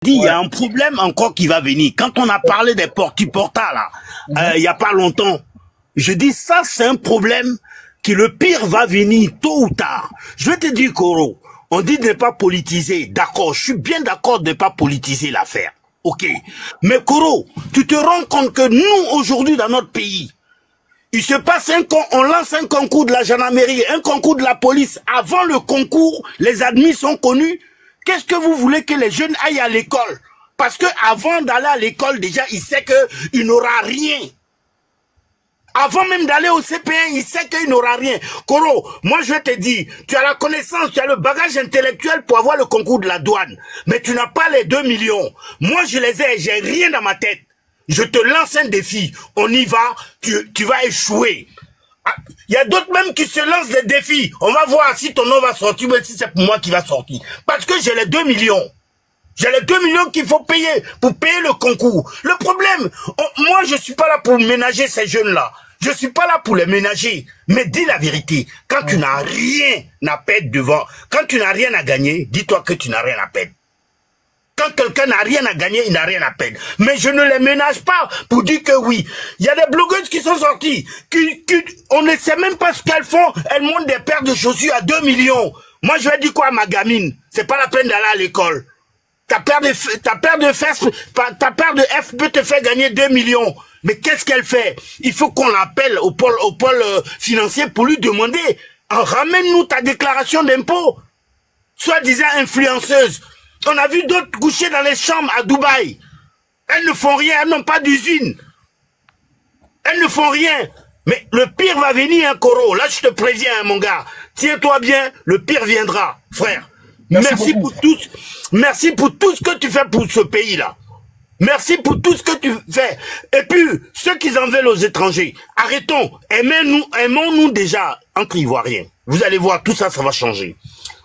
dit, il y a un problème encore qui va venir. Quand on a parlé des porta là, il y a pas longtemps, je dis ça, c'est un problème que le pire va venir tôt ou tard. Je vais te dire, Koro, on dit de ne pas politiser. D'accord, je suis bien d'accord de ne pas politiser l'affaire. Ok. Mais Koro, tu te rends compte que nous, aujourd'hui, dans notre pays, il se passe on lance un concours de la gendarmerie, un concours de la police. Avant le concours, les admis sont connus. Qu'est-ce que vous voulez que les jeunes aillent à l'école? Parce que avant d'aller à l'école, déjà, il sait qu'il n'aura rien. Avant même d'aller au CP1, il sait qu'il n'aura rien. Koro, moi je vais te dire, tu as la connaissance, tu as le bagage intellectuel pour avoir le concours de la douane. Mais tu n'as pas les 2 millions. Moi je les ai, j'ai rien dans ma tête. Je te lance un défi. On y va, tu vas échouer. Il y a d'autres même qui se lancent des défis. On va voir si ton nom va sortir ou si c'est pour moi qui va sortir. Parce que j'ai les 2 millions. J'ai les 2 millions qu'il faut payer pour payer le concours. Le problème, moi je suis pas là pour ménager ces jeunes-là. Je suis pas là pour les ménager. Mais dis la vérité, quand tu n'as rien à perdre devant, quand tu n'as rien à gagner, dis-toi que tu n'as rien à perdre. Quand quelqu'un n'a rien à gagner, il n'a rien à perdre. Mais je ne les ménage pas pour dire que oui. Il y a des blogueuses qui sont sorties, on ne sait même pas ce qu'elles font. Elles montent des paires de chaussures à 2 millions. Moi je vais dire quoi à ma gamine? C'est pas la peine d'aller à l'école. Ta paire de F peut te faire gagner 2 millions. Mais qu'est-ce qu'elle fait? Il faut qu'on l'appelle au pôle financier pour lui demander, ramène-nous ta déclaration d'impôt. Soi-disant influenceuse. On a vu d'autres coucher dans les chambres à Dubaï. Elles ne font rien, elles n'ont pas d'usine. Elles ne font rien. Mais le pire va venir, hein, Koro. Là, je te préviens, hein, mon gars. Tiens-toi bien, le pire viendra, frère. Merci pour tout. Merci pour tout ce que tu fais pour ce pays-là. Merci pour tout ce que tu fais. Et puis, ceux qui en veulent aux étrangers, arrêtons. Aimons-nous déjà entre Ivoiriens. Vous allez voir, tout ça, ça va changer.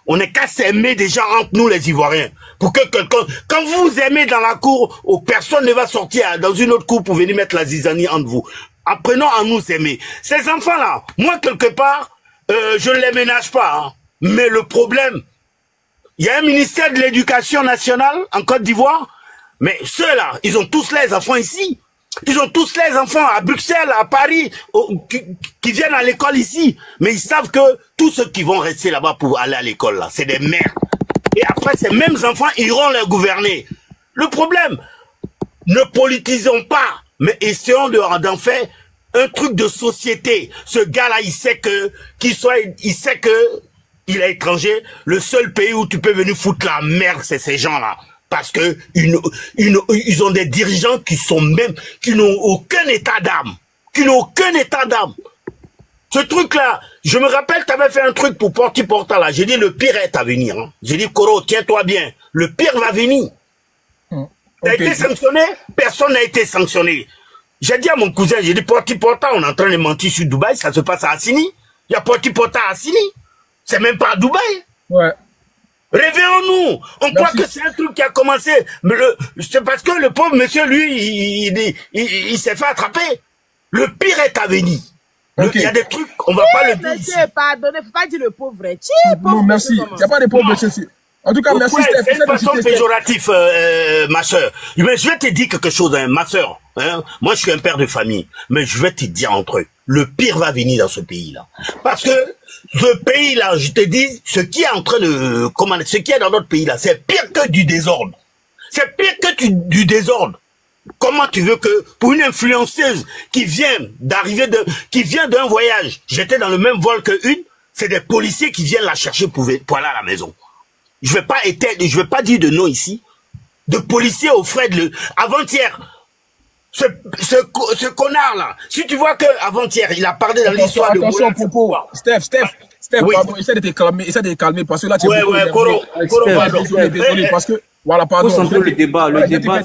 On n'est qu'à s'aimer déjà entre nous les Ivoiriens. Pour que quelqu'un, quand vous vous aimez dans la cour, personne ne va sortir dans une autre cour pour venir mettre la zizanie entre vous. Apprenons à nous aimer. Ces enfants-là, moi quelque part, je ne les ménage pas. Hein. Mais le problème, il y a un ministère de l'Éducation nationale en Côte d'Ivoire, mais ceux-là, ils ont tous les enfants ici. Ils ont tous les enfants à Bruxelles, à Paris, qui viennent à l'école ici. Mais ils savent que tous ceux qui vont rester là-bas pour aller à l'école, là, c'est des mères. Et après, ces mêmes enfants iront les gouverner. Le problème, ne politisons pas, mais essayons d'en faire un truc de société. Ce gars-là, il sait que, il sait que il est étranger. Le seul pays où tu peux venir foutre la merde, c'est ces gens-là. Parce que ils ont des dirigeants qui n'ont aucun état d'âme. Ce truc-là, je me rappelle, tu avais fait un truc pour Porta là. J'ai dit, le pire est à venir. Hein. J'ai dit, Koro, tiens-toi bien. Le pire va venir. T'as été sanctionné? Personne n'a été sanctionné. J'ai dit à mon cousin, j'ai dit, Porta, on est en train de mentir sur Dubaï, ça se passe à Assini. Il y a Porta à Assini. C'est même pas à Dubaï. Ouais. Réveillons-nous. On croit que c'est un truc qui a commencé. C'est parce que le pauvre monsieur, lui, il s'est fait attraper. Le pire est à venir. Il y a des trucs, on va pas le dire. Monsieur, pardonnez, faut pas dire le pauvre. Non, merci. Il n'y a pas de pauvres ici. En tout cas, merci. C'est une façon péjorative, ma soeur. Mais je vais te dire quelque chose, hein, ma soeur. Hein. Moi, je suis un père de famille. Mais je vais te dire entre eux. Le pire va venir dans ce pays-là. Parce que ce pays-là, je te dis, ce qui est en train de commander, ce qui est dans notre pays-là, c'est pire que du désordre. C'est pire que du désordre. Comment tu veux que, pour une influenceuse qui vient d'un voyage, j'étais dans le même vol que c'est des policiers qui viennent la chercher pour aller à la maison. Je vais pas dire de nom ici. De policiers au frais de avant-hier. Ce connard-là, si tu vois que avant-hier, il a parlé dans l'histoire de attention, propos. Steph, oui. Pardon, essaie de te calmer, parce que là, tu es Koro, désolé, parce que, voilà, pardon. Faut centrer le débat,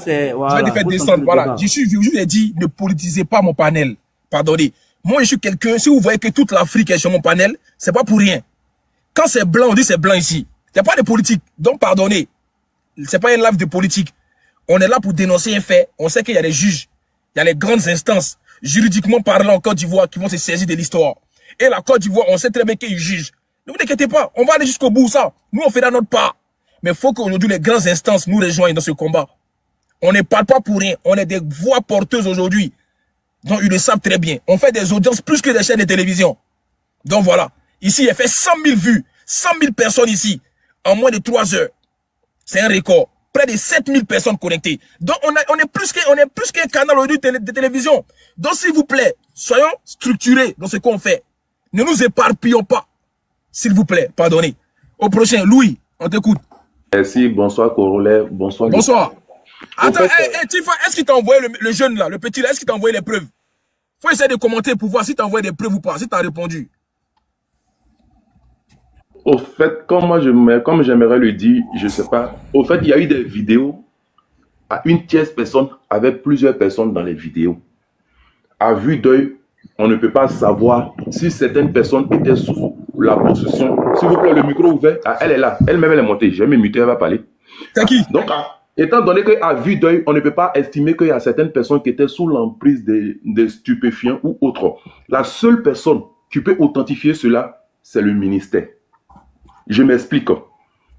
c'est, voilà. Je vais te faire descendre, voilà. Je vous ai dit, ne politisez pas mon panel. Pardonnez. Moi, je suis quelqu'un, si vous voyez que toute l'Afrique est sur mon panel, c'est pas pour rien. Quand c'est blanc, on dit c'est blanc ici. Il n'y a pas de politique. Donc, pardonnez. C'est pas une live de politique. On est là pour dénoncer un fait. On sait qu'il y a des juges. Il y a les grandes instances, juridiquement parlant en Côte d'Ivoire, qui vont se saisir de l'histoire. Et la Côte d'Ivoire, on sait très bien qu'ils jugent. Ne vous inquiétez pas, on va aller jusqu'au bout, ça. Nous, on fait dans notre part. Mais il faut qu'aujourd'hui les grandes instances nous rejoignent dans ce combat. On ne parle pas pour rien. On est des voix porteuses aujourd'hui. Donc ils le savent très bien. On fait des audiences plus que des chaînes de télévision. Donc voilà. Ici, il a fait 100 000 vues. 100 000 personnes ici. En moins de 3 heures. C'est un record. Près de 7 000 personnes connectées. Donc on est plus qu'un canal aujourd'hui de télévision. Donc s'il vous plaît, soyons structurés dans ce qu'on fait. Ne nous éparpillons pas. S'il vous plaît, pardonnez. Au prochain, Louis, on t'écoute. Merci, bonsoir Corollaire, bonsoir. Bonsoir. Attends, Tifa, est-ce qu'il t'a envoyé le jeune là, le petit là, est-ce qu'il t'a envoyé les preuves? Faut essayer de commenter pour voir si t'as envoyé des preuves ou pas, si t'as répondu. Au fait, comme j'aimerais le dire, je sais pas. Au fait, il y a eu des vidéos à une tierce personne avec plusieurs personnes dans les vidéos. À vue d'œil, on ne peut pas savoir si certaines personnes étaient sous la possession. S'il vous plaît, le micro ouvert. Ah, elle est là. Elle-même, elle est montée. J'ai mis muté, elle va parler. C'est qui? Donc, étant donné qu'à vue d'œil, on ne peut pas estimer qu'il y a certaines personnes qui étaient sous l'emprise des stupéfiants ou autres. La seule personne qui peut authentifier cela, c'est le ministère. Je m'explique.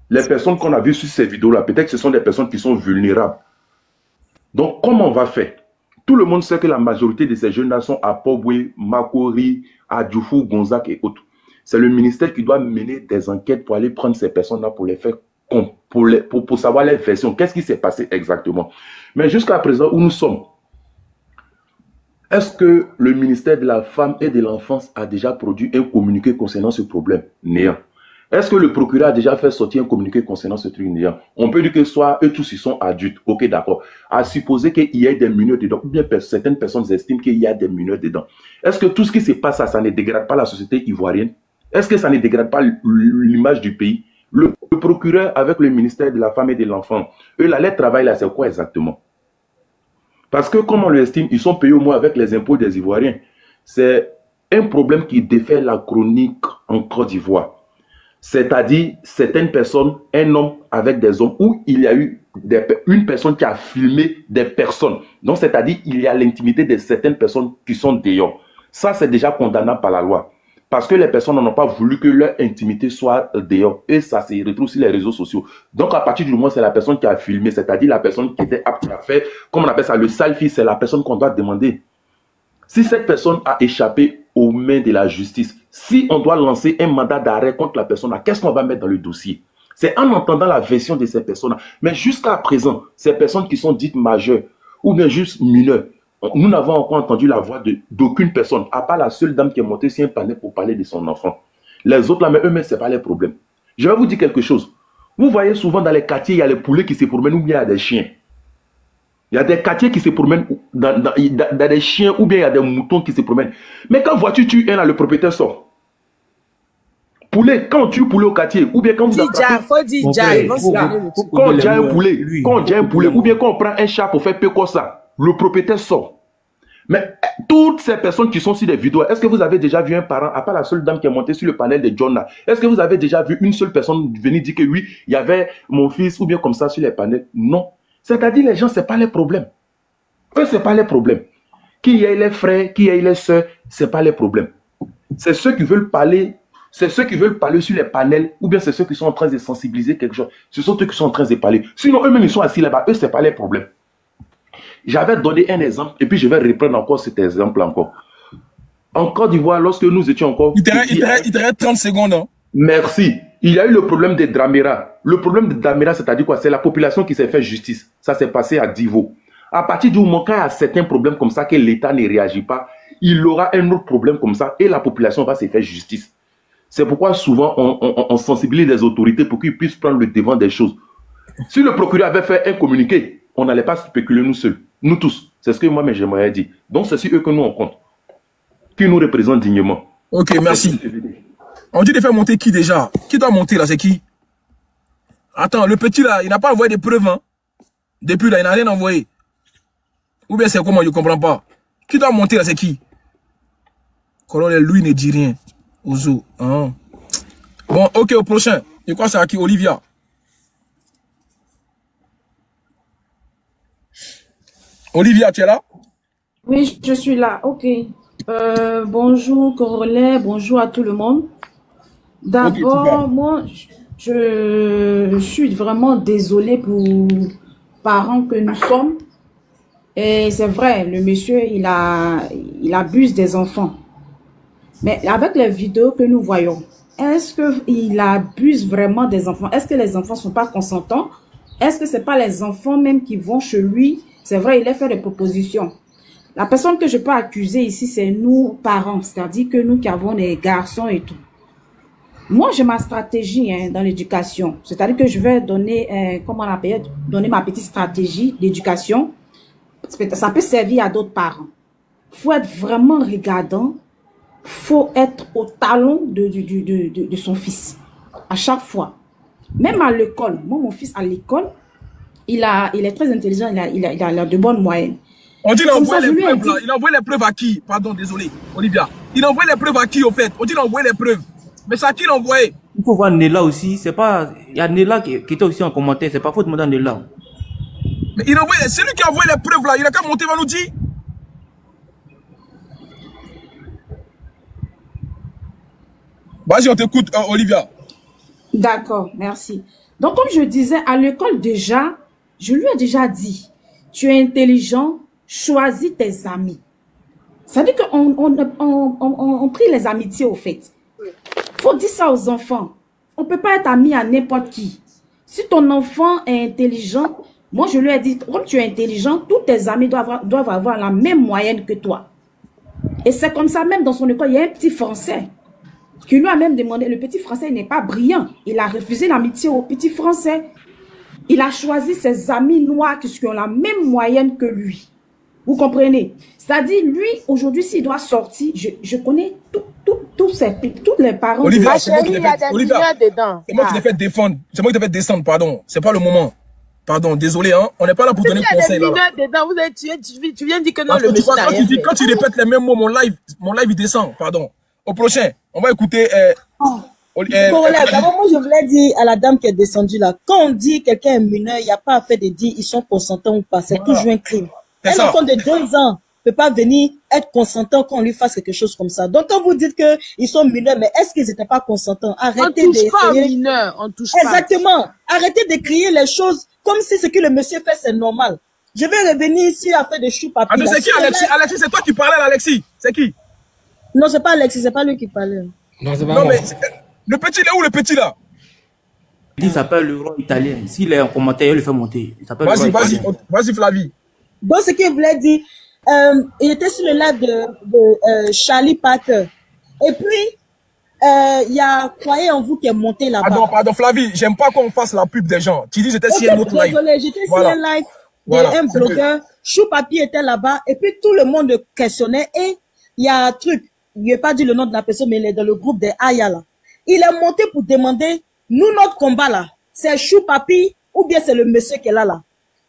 Les personnes qu'on a vues sur ces vidéos-là, peut-être que ce sont des personnes qui sont vulnérables. Donc, comment on va faire? Tout le monde sait que la majorité de ces jeunes-là sont à Pobwe, Makori, Adjoufou, Gonzac et autres. C'est le ministère qui doit mener des enquêtes pour aller prendre ces personnes-là pour les faire pour savoir les versions. Qu'est-ce qui s'est passé exactement? Mais jusqu'à présent, où nous sommes, est-ce que le ministère de la Femme et de l'Enfance a déjà produit un communiqué concernant ce problème? Néant. Est-ce que le procureur a déjà fait sortir un communiqué concernant ce truc néant? On peut dire que soit eux tous ils sont adultes, ok d'accord. À supposer qu'il y ait des mineurs dedans, ou bien certaines personnes estiment qu'il y a des mineurs dedans. Est-ce que tout ce qui se passe, ça ne dégrade pas la société ivoirienne? Est-ce que ça ne dégrade pas l'image du pays? Le procureur avec le ministère de la Femme et de l'Enfant, eux là, leur travail là, c'est quoi exactement? Parce que comme on le estime, ils sont payés au moins avec les impôts des Ivoiriens. C'est un problème qui défait la chronique en Côte d'Ivoire. C'est-à-dire, certaines personnes, un homme avec des hommes, où il y a eu une personne qui a filmé des personnes. Donc, c'est-à-dire, il y a l'intimité de certaines personnes qui sont dehors. Ça, c'est déjà condamnable par la loi. Parce que les personnes n'ont pas voulu que leur intimité soit dehors. Et ça se retrouve sur les réseaux sociaux. Donc, à partir du moment où c'est la personne qui a filmé, c'est-à-dire la personne qui était apte à faire, comme on appelle ça, le selfie, c'est la personne qu'on doit demander. Si cette personne a échappé aux mains de la justice, si on doit lancer un mandat d'arrêt contre la personne, qu'est-ce qu'on va mettre dans le dossier? C'est en entendant la version de ces personnes. Mais jusqu'à présent, ces personnes qui sont dites majeures ou bien juste mineures, nous n'avons encore entendu la voix d'aucune personne, à part la seule dame qui est montée sur un panel pour parler de son enfant. Les autres là, mais eux-mêmes, ce n'est pas les problèmes. Je vais vous dire quelque chose. Vous voyez souvent dans les quartiers, il y a les poulets qui se promènent ou bien il y a des chiens. Il y a des quartiers qui se promènent dans des chiens ou bien il y a des moutons qui se promènent. Mais quand vois-tu tues un là, le propriétaire sort. Poulet, quand on tue poulet au quartier, ou bien quand vous attrapez... Faut dire quand on dit un poulet, ou bien quand on prend un chat pour faire péco ça, le propriétaire sort. Mais toutes ces personnes qui sont sur des vidéos, est-ce que vous avez déjà vu un parent, à part la seule dame qui est montée sur le panel de John là, est-ce que vous avez déjà vu une seule personne venir dire que oui, il y avait mon fils ou bien comme ça sur les panels? Non. C'est-à-dire les gens, ce n'est pas les problèmes. Eux, ce n'est pas les problèmes. Qu'il y ait les frères, qu'il y ait les soeurs, ce n'est pas les problèmes. C'est ceux qui veulent parler, c'est ceux qui veulent parler sur les panels, ou bien c'est ceux qui sont en train de sensibiliser quelque chose. Ce sont eux qui sont en train de parler. Sinon, eux-mêmes, ils sont assis là-bas. Eux, ce n'est pas les problèmes. J'avais donné un exemple, et puis je vais reprendre encore cet exemple encore. En Côte d'Ivoire, lorsque nous étions encore... Il te reste 30 secondes. Hein? Merci. Il y a eu le problème des Dramera. Le problème des Dramera, c'est-à-dire quoi? C'est la population qui s'est fait justice. Ça s'est passé à Divo. À partir du moment quand il y a certains problèmes comme ça, que l'État ne réagit pas, il aura un autre problème comme ça et la population va se faire justice. C'est pourquoi souvent on sensibilise les autorités pour qu'ils puissent prendre le devant des choses. Si le procureur avait fait un communiqué, on n'allait pas spéculer nous seuls. Nous tous. C'est ce que moi j'aimerais dire. Donc c'est sur eux que nous on compte. Qui nous représentent dignement. Ok, merci. On dit de faire monter qui déjà? Qui doit monter là? C'est qui? Attends, le petit là, il n'a pas envoyé des preuves. Hein? Depuis là, il n'a rien envoyé. Ou bien c'est comment? Je ne comprends pas. Qui doit monter là? C'est qui? Colonel, lui, ne dit rien. Ozo. Hein? Bon, ok, au prochain. Et quoi, c'est à qui? Olivia. Olivia, tu es là? Oui, je suis là. Ok. Bonjour, Corollaire. Bonjour à tout le monde. D'abord, Je suis vraiment désolée pour parents que nous sommes. Et c'est vrai, le monsieur, il abuse des enfants. Mais avec les vidéos que nous voyons, est-ce qu'il abuse vraiment des enfants? Est-ce que les enfants ne sont pas consentants? Est-ce que ce n'est pas les enfants même qui vont chez lui? C'est vrai, il a fait des propositions. La personne que je peux accuser ici, c'est nous, parents. C'est-à-dire que nous qui avons des garçons et tout. Moi, j'ai ma stratégie dans l'éducation. C'est-à-dire que je vais donner, comment on appelle, donner ma petite stratégie d'éducation. Ça peut servir à d'autres parents. Il faut être vraiment regardant. Il faut être au talon de son fils. À chaque fois. Même à l'école. Moi, mon fils à l'école, il est très intelligent. Il a de bonnes moyennes. On dit qu'il envoie les preuves là. Il envoie les preuves à qui? Pardon, désolé, Olivia. Il envoie les preuves à qui au fait? On dit qu'il envoie les preuves. Mais c'est à qui l'envoyer? Il faut voir Nella aussi. C'est pas. Il y a Nella qui était aussi en commentaire. C'est pas faute de demander à Nella. Mais il envoie. C'est lui qui envoie les preuves là. Il a qu'à monter, va nous dire. Vas-y, on t'écoute, Olivia. D'accord, merci. Donc, comme je disais, à l'école déjà, je lui ai déjà dit, tu es intelligent, choisis tes amis. Ça veut dire qu'on prie les amitiés au fait. Il faut dire ça aux enfants. On ne peut pas être ami à n'importe qui. Si ton enfant est intelligent, moi je lui ai dit, comme tu es intelligent, tous tes amis doivent avoir la même moyenne que toi. Et c'est comme ça, même dans son école, il y a un petit Français qui lui a même demandé, le petit Français n'est pas brillant. Il a refusé l'amitié au petit Français. Il a choisi ses amis noirs qui ont la même moyenne que lui. Vous comprenez? C'est-à-dire, lui, aujourd'hui, s'il doit sortir, je connais tous les parents. Olivia, c'est moi qui t'ai fait défendre. C'est moi qui t'ai fait descendre, pardon. C'est pas le moment. Pardon, désolé, hein. On n'est pas là pour donner conseil. Tu viens de dire que non, quand tu répètes les mêmes mots, mon live, il descend, pardon. Au prochain, on va écouter... D'abord, moi, je voulais dire à la dame qui est descendue là, quand on dit quelqu'un est mineur, il n'y a pas à faire de dire ils sont consentants ou pas. C'est toujours un crime. Un enfant de 2 ans ne peut pas venir être consentant quand on lui fasse quelque chose comme ça. Donc, quand vous dites qu'ils sont mineurs, mais est-ce qu'ils n'étaient pas consentants? Arrêtez on touche pas aux mineurs, on touche pas. Exactement. Arrêtez de crier les choses comme si ce que le monsieur fait, c'est normal. Je vais revenir ici à faire des choux papier. Attends, c'est qui Alexis? Alexis, c'est toi qui parlais à Alexis? C'est qui? Non, c'est pas Alexis, c'est pas lui qui parlait. Non, mais le petit, il est où le petit là? Il s'appelle le roi italien. S'il est en commentaire, il le fait monter. Vas-y, Flavie. Donc, ce qu'il voulait dire, il était sur le live de Charlie Parker. Et puis, il y a Croyez en vous qui est monté là-bas. Pardon, Flavie, j'aime pas qu'on fasse la pub des gens. Tu dis j'étais sur un autre live. Désolé, j'étais sur un live d'un blogueur. Chou Papi était là-bas. Et puis, tout le monde le questionnait. Et il y a un truc, il n'a pas dit le nom de la personne, mais il est dans le groupe des Aya là. Il est monté pour demander, nous, notre combat là, c'est Chou Papi ou bien c'est le monsieur qui est là.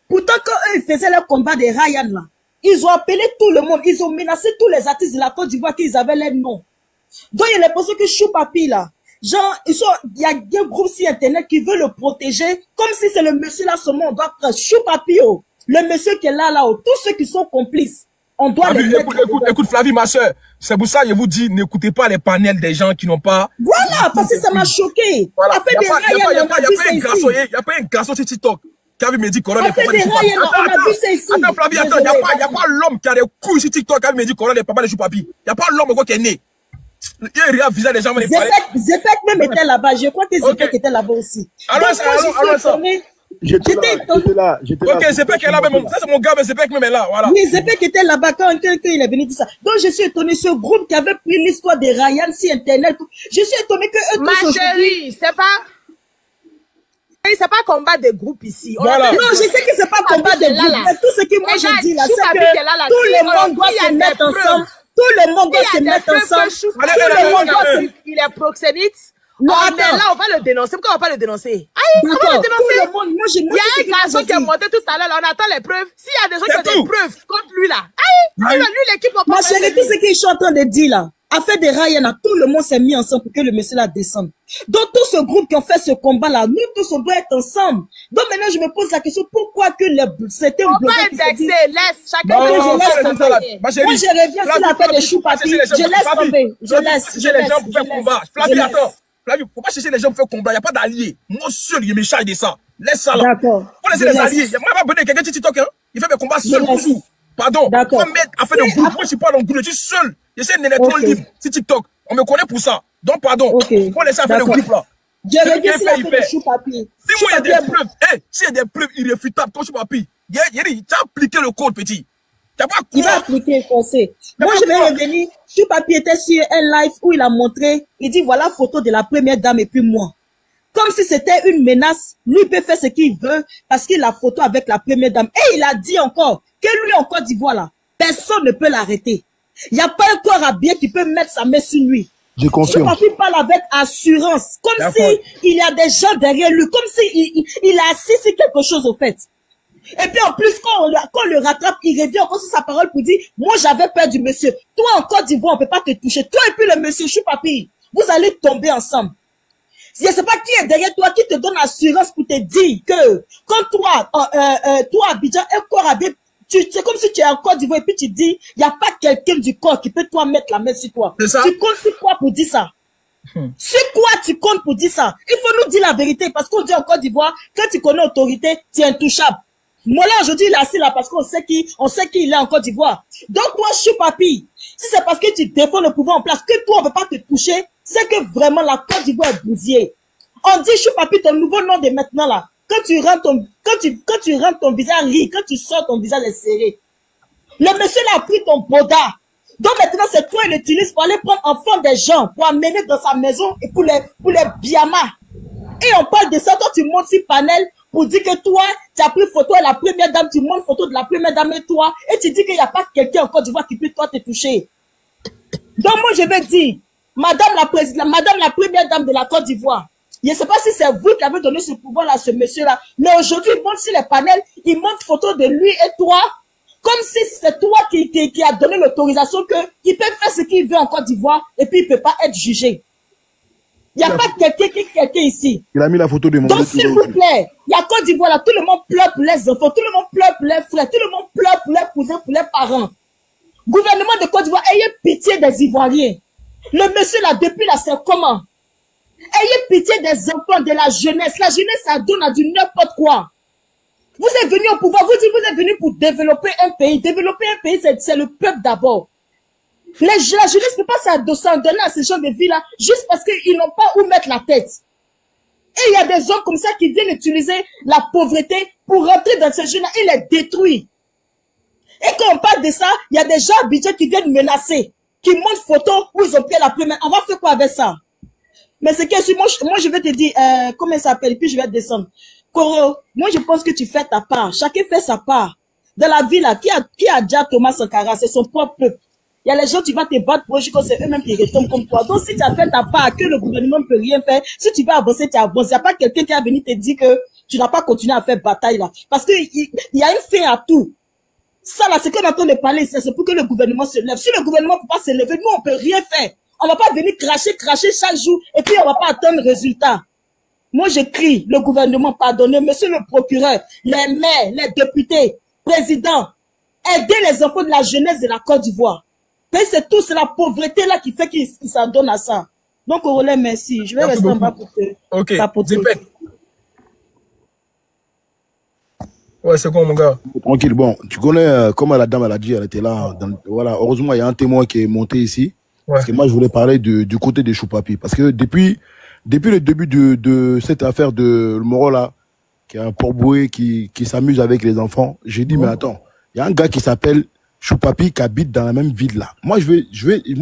Pourtant, quand eux, ils faisaient le combat des Ryan là, ils ont appelé tout le monde, ils ont menacé tous les artistes de la Côte d'Ivoire qu'ils avaient les noms. Donc, il est pensé que Chou Papi là, genre, il y a des groupes sur Internet qui veulent le protéger, comme si c'est le monsieur là seulement, on doit prendre Chou Papi, oh, le monsieur qui est là, tous ceux qui sont complices. On doit écoute, Flavie, ma soeur, c'est pour ça que je vous dis, n'écoutez pas les panels des gens qui n'ont pas... Voilà, parce que ça m'a choqué. Voilà. Il n'y a pas un garçon sur TikTok qui avait me dit Corona n'est pas mal de choupapi. Attends, Flavie, attends, il n'y a pas l'homme qui a des couilles sur TikTok qui avait me dit Corona n'est pas mal de choupapi. Il n'y a pas l'homme qui est né. Il y a un visage des gens. Zepek même était là-bas. Je crois que Zepek était là-bas aussi. Alors, J'étais là. Ok, Zepek est là, même. Ça, c'est mon gars, mais Zepek même est là. Voilà. Oui, Zepek était là-bas quand il est venu dire ça. Donc, je suis étonné, ce groupe qui avait pris l'histoire de Ryan sur Internet. Je suis étonné que eux tous. Ma chérie, c'est pas combat de groupe ici. Voilà. Non, je sais que c'est pas combat de groupe. Mais tout ce que moi je dis là, c'est que tout le monde doit se mettre ensemble. Tout le monde doit se mettre ensemble. Il est proxénète. Non, on est là, on va le dénoncer. Pourquoi on va pas le dénoncer? On va le dénoncer. Il y a un garçon qui est monté tout à l'heure, on attend les preuves. S'il y a des gens qui ont des preuves contre lui là, lui l'équipe va pas. Ma chérie, tout ce qu'ils sont en train de dire là, affaire de Ryan, tout le monde s'est mis ensemble pour que le monsieur là descende. Donc tout ce groupe qui ont fait ce combat là, nous tous on doit être ensemble. Donc maintenant je me pose la question, pourquoi que c'était on va indexer, laisse chacun. Moi je reviens sur l'affaire de Chou Papi, je laisse tomber. Je laisse. Les gens pour faire combat. Flavie, attends. Là, il faut pas chercher les gens pour faire combat. Il n'y a pas d'alliés. Moi seul, il me charge de ça. Laisse ça là. D'accord. Faut laisser les alliés. Moi, je vais abonner quelqu'un sur TikTok, hein. Il fait mes combats seul, toujours. Pardon. D'accord. Pas mettre à faire de groupe. Moi, je suis pas dans le groupe. Je suis seul. J'essaie d'un électron libre sur TikTok. On me connaît pour ça. Donc, pardon. Faut laisser à faire le groupe là. Je reviens sur la fait de Choupapi. Si moi, il y a des preuves, s'il y a des preuves irréfutables comme Choupapi, tu as appliqué le code, petit. Il va appliquer français. Moi, je vais revenir. Choupapi était sur un live où il a montré, il dit voilà photo de la première dame et puis moi. Comme si c'était une menace. Lui, il peut faire ce qu'il veut parce qu'il a photo avec la première dame. Et il a dit encore que lui, en Côte d'Ivoire, là, personne ne peut l'arrêter. Il n'y a pas un corps habillé qui peut mettre sa main sur lui. Je confirme. Choupapi parle avec assurance. Comme si il y a des gens derrière lui. Comme si il a assis sur quelque chose, au fait. Et puis en plus, quand on le rattrape, il revient encore sur sa parole pour dire, moi j'avais peur du monsieur. Toi en Côte d'Ivoire, on peut pas te toucher. Toi et puis le monsieur Choupapi, vous allez tomber ensemble. Je ne sais pas qui est derrière toi, qui te donne assurance pour te dire que quand toi, Abidjan, un corps habillé, c'est comme si tu es en Côte d'Ivoire et puis tu dis, il n'y a pas quelqu'un du corps qui peut toi mettre la main sur toi. Tu comptes sur quoi pour dire ça? C'est quoi tu comptes pour dire ça? Il faut nous dire la vérité parce qu'on dit en Côte d'Ivoire, quand tu connais l'autorité, tu es intouchable. Moi là aujourd'hui il est assis là parce qu'on sait qu'il est en Côte d'Ivoire. Donc toi Choupapi, si c'est parce que tu défends le pouvoir en place, que toi on ne peut pas te toucher, c'est que vraiment la Côte d'Ivoire est bousillée. On dit Choupapi, ton nouveau nom de maintenant là, quand tu rentres ton visage rit, quand tu sors ton visage est serré. Le monsieur là a pris ton boda. Donc maintenant c'est toi il l'utilise pour aller prendre enfant des gens, pour amener dans sa maison et pour les biamas. Et on parle de ça, toi tu montes sur panel pour dire que toi, tu as pris photo de la première dame, tu montres photo de la première dame et toi, et tu dis qu'il n'y a pas quelqu'un en Côte d'Ivoire qui peut toi te toucher. Donc moi je vais dire, madame la première dame de la Côte d'Ivoire, je ne sais pas si c'est vous qui avez donné ce pouvoir-là à ce monsieur-là, mais aujourd'hui il monte sur les panels, il montre photo de lui et toi, comme si c'est toi qui a donné l'autorisation qu'il peut faire ce qu'il veut en Côte d'Ivoire et puis il ne peut pas être jugé. Il n'y a pas quelqu'un ici. Il a mis la photo de mon. Donc, s'il vous plaît, il y a Côte d'Ivoire là, tout le monde pleure pour les enfants, tout le monde pleure pour les frères, tout le monde pleure pour les cousins, pour les parents. Gouvernement de Côte d'Ivoire, ayez pitié des Ivoiriens. Le monsieur là, depuis là, c'est comment? Ayez pitié des enfants, de la jeunesse. La jeunesse, ça donne à du n'importe quoi. Vous êtes venu au pouvoir, vous dites, vous êtes venu pour développer un pays. Développer un pays, c'est le peuple d'abord. La jeunesse ne peut pas s'adonner à ces gens de vie-là juste parce qu'ils n'ont pas où mettre la tête. Et il y a des hommes comme ça qui viennent utiliser la pauvreté pour rentrer dans ces jeunes-là et les détruire. Et quand on parle de ça, il y a des gens habitués qui viennent menacer, qui montrent photos où ils ont pris la première. On va faire quoi avec ça? Mais c'est que moi je vais te dire, comment ça s'appelle, puis je vais descendre. Koro, moi je pense que tu fais ta part. Chacun fait sa part. Dans la vie là, qui a déjà Thomas Sankara, c'est son propre peuple. Il y a les gens, tu vas te battre pour eux, c'est eux-mêmes qui retombent comme toi. Donc, si tu as fait ta part, que le gouvernement ne peut rien faire, si tu veux avancer, tu avances. Il n'y a pas quelqu'un qui a venu te dire que tu n'as pas continué à faire bataille là. Parce que il y a une fin à tout. Ça là, c'est qu'on entend de parler, c'est pour que le gouvernement se lève. Si le gouvernement ne peut pas se lever, nous, on peut rien faire. On va pas venir cracher chaque jour, et puis on va pas attendre résultat. Moi, je crie, le gouvernement, pardonnez, monsieur le procureur, les maires, les députés, présidents, aidez les enfants de la jeunesse de la Côte d'Ivoire. Mais c'est tout, c'est la pauvreté là qui fait qu'ils s'en donnent à ça. Donc, Aurélien, merci. Je vais rester en bas pour te tapoter. Ouais, c'est quoi, mon gars? Tranquille, bon, tu connais, comme la dame, elle a dit, elle était là. Voilà, heureusement, il y a un témoin qui est monté ici. Ouais. Parce que moi, je voulais parler du côté des Choupapi. Parce que depuis le début de cette affaire de Moro là, qui est un Port-Boué qui s'amuse avec les enfants, j'ai dit, mais attends, il y a un gars qui s'appelle Choupapi qui habite dans la même ville là. Moi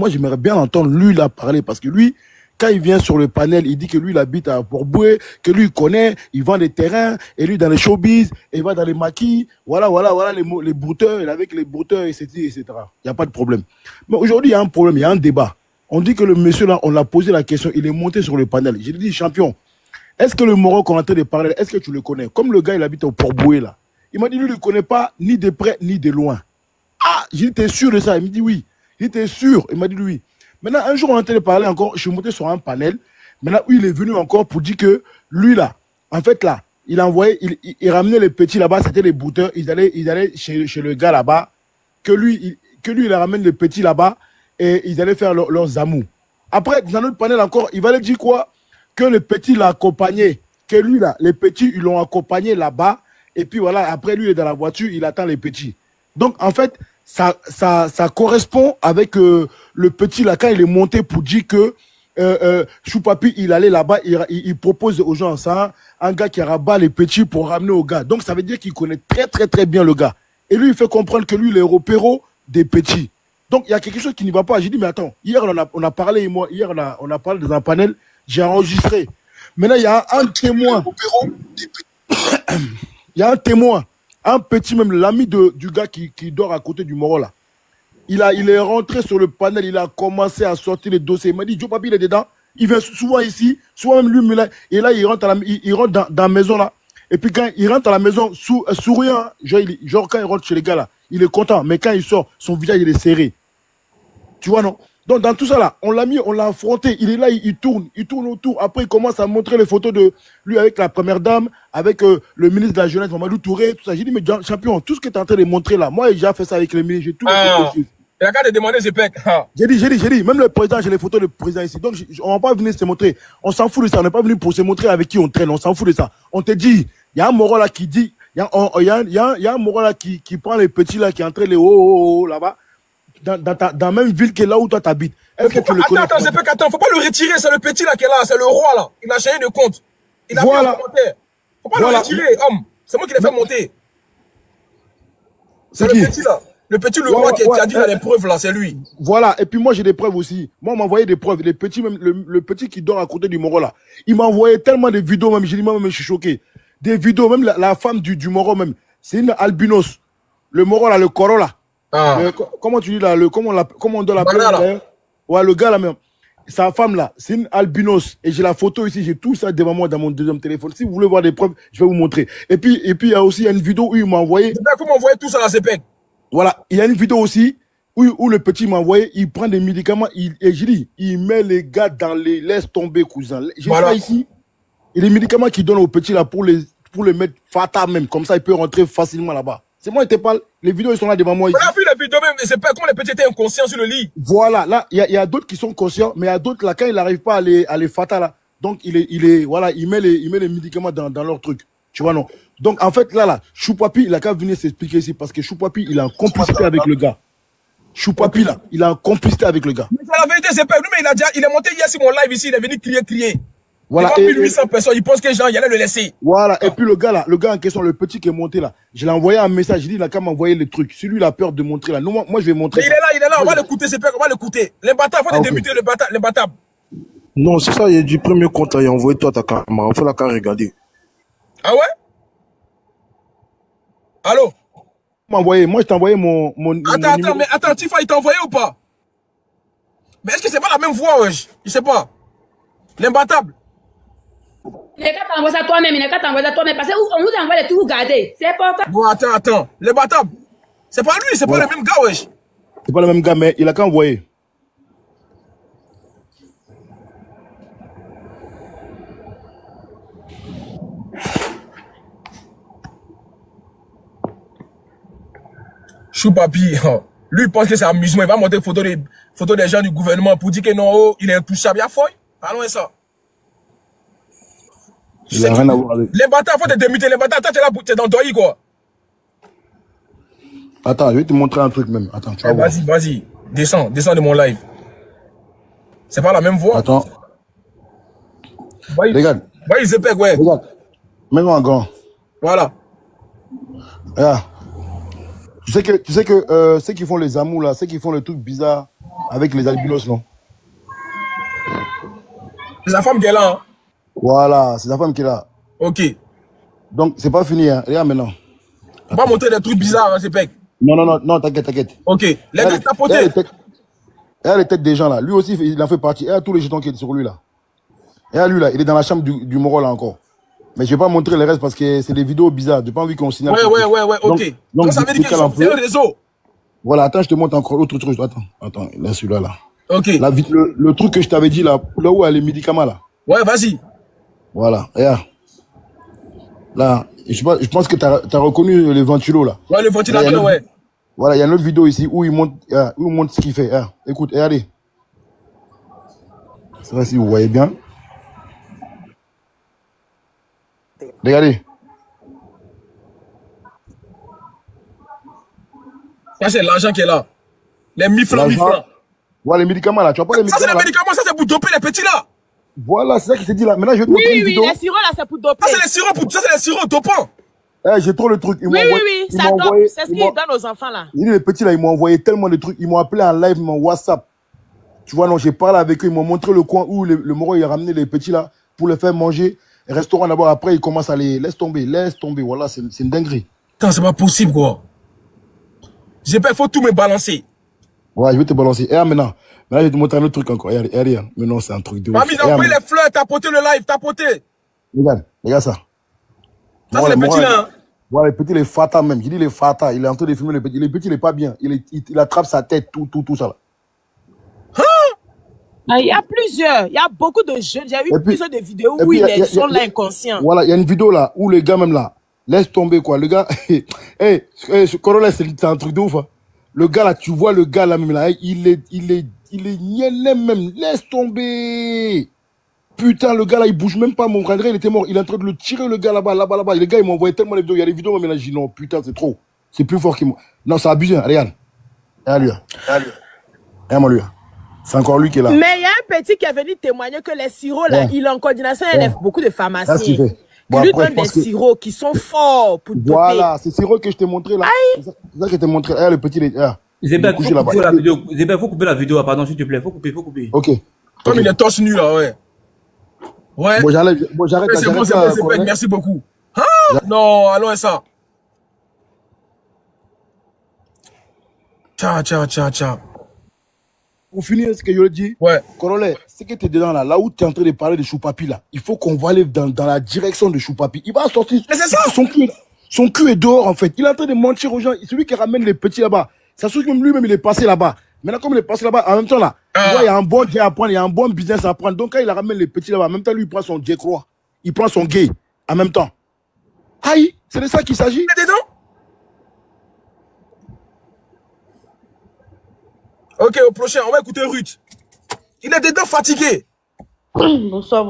j'aimerais bien entendre lui là parler parce que lui, quand il vient sur le panel, il dit que lui il habite à Port-Boué, que lui il connaît, il vend des terrains, et lui dans les showbiz, et il va dans les maquis, voilà les brouteurs, et avec les brouteurs, etc. Il n'y a pas de problème. Mais aujourd'hui il y a un problème, il y a un débat. On dit que le monsieur là, on l'a posé la question, il est monté sur le panel. J'ai dit, champion, est-ce que le Moro qu'on est en train de parler, est-ce que tu le connais? Comme le gars il habite au Port-Boué là. Il m'a dit lui il ne le connaît pas ni de près ni de loin. Ah, j'ai dit, t'es sûr de ça? Il me dit oui. J'ai dit, t'es sûr? Il m'a dit oui. Maintenant, un jour, on a entendu parler encore, je suis monté sur un panel. Maintenant, il est venu encore pour dire que lui, là, en fait, là, il envoyait, il ramenait les petits là-bas, c'était les brouteurs, ils allaient chez le gars là-bas, que lui, il ramène les petits là-bas, et ils allaient faire leurs amours. Après, dans notre panel encore, il va leur dire quoi? que le petit l'a accompagné, que lui, là, les petits, ils l'ont accompagné là-bas, et puis voilà, après lui, il est dans la voiture, il attend les petits. Donc, en fait, ça correspond avec le petit, là, quand il est monté pour dire que Choupapi, il allait là-bas, il propose aux gens ça, un gars qui rabat les petits pour ramener au gars. Donc, ça veut dire qu'il connaît très, très, très bien le gars. Et lui, il fait comprendre que lui, il est repéro des petits. Donc, il y a quelque chose qui n'y va pas. J'ai dit, mais attends, hier, on a parlé, moi, hier, on a parlé dans un panel, j'ai enregistré. Maintenant, il y a un témoin. Il y a un témoin, un petit, même l'ami du gars qui dort à côté du Moro, là. Il est rentré sur le panel, il a commencé à sortir les dossiers. Il m'a dit, Choupapi, il est dedans. Il vient souvent ici, souvent même lui, et là, il rentre dans la maison, là. Et puis, quand il rentre à la maison, souriant, genre, quand il rentre chez les gars, là, il est content. Mais quand il sort, son visage, il est serré. Tu vois, non? Donc, dans tout ça, là, on l'a affronté. Il est là, il tourne autour. Après, il commence à montrer les photos de lui avec la première dame, avec le ministre de la Jeunesse, Mamadou Touré, tout ça. J'ai dit, mais champion, tout ce que tu es en train de montrer là, moi, j'ai déjà fait ça avec le ministre, j'ai tout fait. Il a qu'à te demander Zepek. J'ai dit, même le président, j'ai les photos du président ici. Donc, on va pas venir se montrer. On s'en fout de ça. On n'est pas venu pour se montrer avec qui on traîne. On s'en fout de ça. On te dit, il y a un Moro là qui dit, il y a un Moro là qui prend les petits là, qui entraîne les là-bas, dans la même ville que là où toi t'habites. Est-ce que tu le connais? Attends, Zepek, attends, faut pas le retirer. C'est le petit là qui est là. C'est le roi là. Il a changé de compte. Il a fait un commentaire. Faut pas le retirer, homme. C'est moi qui l'ai fait monter. C'est le petit là. Le petit, le roi qui a dit dans les preuves, là, c'est lui. Voilà. Et puis moi, j'ai des preuves aussi. Moi, on m'a envoyé des preuves. Les petits, même, le petit qui dort à côté du Moro, là. Il m'a envoyé tellement de vidéos, même. J'ai dit, moi-même, je suis choqué. Des vidéos, même la femme du Moro, même. C'est une albinos. Le Moro, là, le Coro, là. Comment tu dis, là, comment on doit l'appeler? Ouais, le gars, là, même. Sa femme, là, c'est une albinos. Et j'ai la photo ici. J'ai tout ça devant moi dans mon deuxième téléphone. Si vous voulez voir des preuves, je vais vous montrer. Et puis, il y a aussi une vidéo où il m'a envoyé. Faut m'envoyer tout ça, là, Zepek. Voilà, il y a une vidéo aussi où le petit m'a envoyé, il prend des médicaments, et je dis, il met les gars dans les... Laisse tomber, cousin. J'ai ça ici. Et les médicaments qu'il donne au petit là pour les mettre fatal même, comme ça il peut rentrer facilement là-bas. C'est moi qui te parle, les vidéos ils sont là devant moi. On a vu les vidéos même, c'est pas comment les petits étaient inconscients sur le lit. Voilà, là, il y a d'autres qui sont conscients, mais il y a d'autres là, quand il n'arrive pas à les fatal là, donc voilà, il met les médicaments dans leur truc. Tu vois, non? Donc, en fait, là, Choupapi, il a qu'à venir s'expliquer ici parce que Choupapi, il a en complicité avec le gars. Choupapi, là, il a en complicité avec le gars. Mais la vérité, c'est pas lui, mais il est monté hier sur mon live ici, il est venu crier. Voilà. Il a 1800 personnes, il pense que les gens, il allait le laisser. Voilà. Et puis, le gars en question, le petit qui est monté là, je l'ai envoyé un message, il a qu'à m'envoyer les trucs. Si lui, il a peur de montrer là. Non, moi, je vais montrer. Mais il est là, on va l'écouter, c'est pas, on va l'écouter. Les bâtards, faut débuter les bâtards. Non, c'est ça, il y a du premier compte, il a envoyé toi ta caméra, faut la qu'à regarder. Ah ouais? Allô? Moi, je t'ai envoyé mon Attends, Tifa, il t'a envoyé ou pas? Mais est-ce que c'est pas la même voix, wesh? Je sais pas. L'imbattable. Il n'est qu'à t'envoyer ça toi-même, parce qu'on vous envoie les tout garder. C'est pas ça. Bon, attends. L'imbattable. C'est pas lui, c'est pas le même gars, wesh. C'est pas le même gars, mais il a qu'à envoyer. Choupapi, lui il pense que c'est amusement, il va montrer photos des gens du gouvernement pour dire que non, il est intouchable, il y a fouille. Allons ça. Il n'a rien à voir avec. Les bâtards, faut te démuter, les bâtards, toi tu es là, tu es dans toi, quoi. Attends, je vais te montrer un truc même. Attends, tu vas voir. Vas-y, descends de mon live. C'est pas la même voix. Attends. Regarde. Vas-y, Zepek, ouais. Regarde. Mets-moi en grand. Voilà. Regarde. Tu sais que ceux qui font les amours là, ceux qui font les trucs bizarres avec les albinos, non? C'est la femme qui est là, hein? Voilà, c'est la femme qui est là. Ok. Donc, c'est pas fini, hein. Regarde maintenant. On va montrer des trucs bizarres, hein, Zepek. Non, t'inquiète. Ok. Les gars tapotés. Regarde les têtes des gens là. Lui aussi, il en fait partie. Regarde tous les jetons qui sont sur lui là. Regarde lui là, il est dans la chambre du Moro là encore. Mais je vais pas montrer le reste parce que c'est des vidéos bizarres. J'ai pas envie qu'on signale. Ouais, ok. Donc ça veut dire que c'est un réseau. Voilà, attends, je te montre encore autre truc. Attends, là, celui-là, là. Ok. Le truc que je t'avais dit, là où il y a les médicaments, là. Ouais, vas-y. Voilà, regarde. Là, je pense que t'as reconnu le ventilo, là. Ouais, le ventilateur, ouais. Voilà, il y a une autre vidéo ici où il montre ce qu'il fait. Écoute, regardez. C'est vrai si vous voyez bien. Regardez. Ça, c'est l'argent qui est là. Les 1000 francs, 1000 francs. Voilà les médicaments là. Tu vois pas les médicaments. Ça, c'est les médicaments, ça, c'est pour doper les petits là. Voilà, c'est ça qui s'est dit là. Maintenant, je vais te montrer une vidéo. Oui, les sirops là, c'est pour doper. Ça, c'est les sirops dopants. J'ai trop le truc. Oui, ça dope. C'est ce qu'ils donnent aux enfants là. Les petits là, ils m'ont envoyé tellement de trucs. Ils m'ont appelé en live, ils m'ont WhatsApp. Tu vois, non, j'ai parlé avec eux. Ils m'ont montré le coin où le moro il a ramené les petits là pour les faire manger. Restaurant d'abord, après, ils commencent à les laisse tomber. Voilà, c'est une dinguerie. Putain, c'est pas possible quoi. Il faut tout me balancer. Ouais, je vais te balancer. Et maintenant, je vais te montrer un autre truc encore. Regarde. Mais non, c'est un truc de ouf. Mamie, envoyez les fleurs, t'as poté le live, t'as poté. Regarde ça. Ça, c'est les petits là. Voilà, les petits, les fata même. Je dis les fata. Il est en train de filmer les petits. Les petits, il est pas bien. Il attrape sa tête, tout ça là. Il y a plusieurs. Il y a beaucoup de jeunes. J'ai vu plusieurs de vidéos où ils sont là inconscients. Voilà, il y a une vidéo là où le gars même là, laisse tomber quoi. Le gars, Corolla, c'est un truc de ouf. Hein. Le gars là, tu vois le gars là même là, il est niais même. Laisse tomber. Putain, le gars là, il bouge même pas. Mon frère, il était mort. Il est en train de le tirer le gars là-bas. Les gars, ils m'ont envoyé tellement de vidéos. Il y a des vidéos même là, je dis non, putain, c'est trop. C'est plus fort qu'il moi. Non, c'est abusé. Hein. Regarde. Regarde lui. C'est encore lui qui est là. Mais il y a un petit qui est venu témoigner que les sirops, là, il est en coordination avec beaucoup de pharmaciens. Qui lui donnent des sirops qui sont forts pour doper. Voilà, c'est sirop que je t'ai montré là. C'est ça que je t'ai montré. Le petit, Zébert, faut couper la vidéo. Zébert, faut couper la vidéo, pardon, s'il te plaît. Faut couper. Ok. Comme il est torse nu là, ouais. Ouais. Bon, j'arrête. C'est bon, merci beaucoup. Hein? Non, allons ça. Ciao. Pour finir, ce que je le dis, Corolla, c'est que tu es dedans là où tu es en train de parler de Choupapi là, il faut qu'on va aller dans la direction de Choupapi. Il va sortir. Mais c'est ça. Son cul est dehors en fait. Il est en train de mentir aux gens. C'est lui qui ramène les petits là-bas. Ça se trouve que lui-même il est passé là-bas. Maintenant, comme il est passé là-bas, en même temps là, tu vois, il y a un bon gay à prendre, il y a un bon business à prendre. Donc quand il ramène les petits là-bas, en même temps, lui il prend son J-Croix. Il prend son gay en même temps. Aïe, c'est de ça qu'il s'agit. Il est dedans. Ok, au prochain, on va écouter Ruth. Il est dedans fatigué. Bonsoir.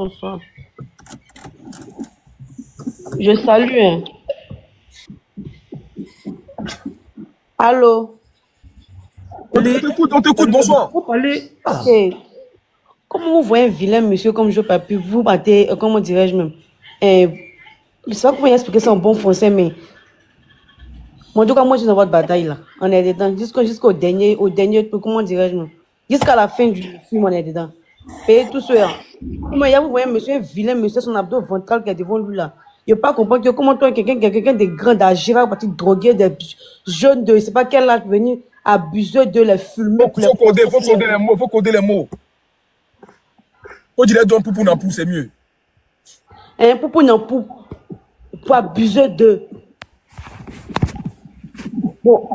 Je salue. Hein. Allô? On t'écoute, bonsoir. Okay. Comment vous voyez un vilain monsieur comme Joe Papi, vous battez, comment dirais-je même? Je ne sais pas comment expliquer ça en bon français, mais... En tout cas, moi, je suis dans votre bataille, là. On est dedans. Jusqu'au dernier, comment dirais-je, jusqu'à la fin du film, on est dedans. Payez tout cela. Comment vous voyez monsieur, un vilain monsieur, son abdos ventral qui est devant lui, là. Il ne peut pas comprendre que comment toi, quelqu'un de grand d'agir, à partir de droguer, des jeunes de, je ne sais pas quel âge, venir abuser de les filmer. Faut coder les mots. Faut dire les dons pour n'en c'est mieux. Un pour n'en pour abuser de. Bon,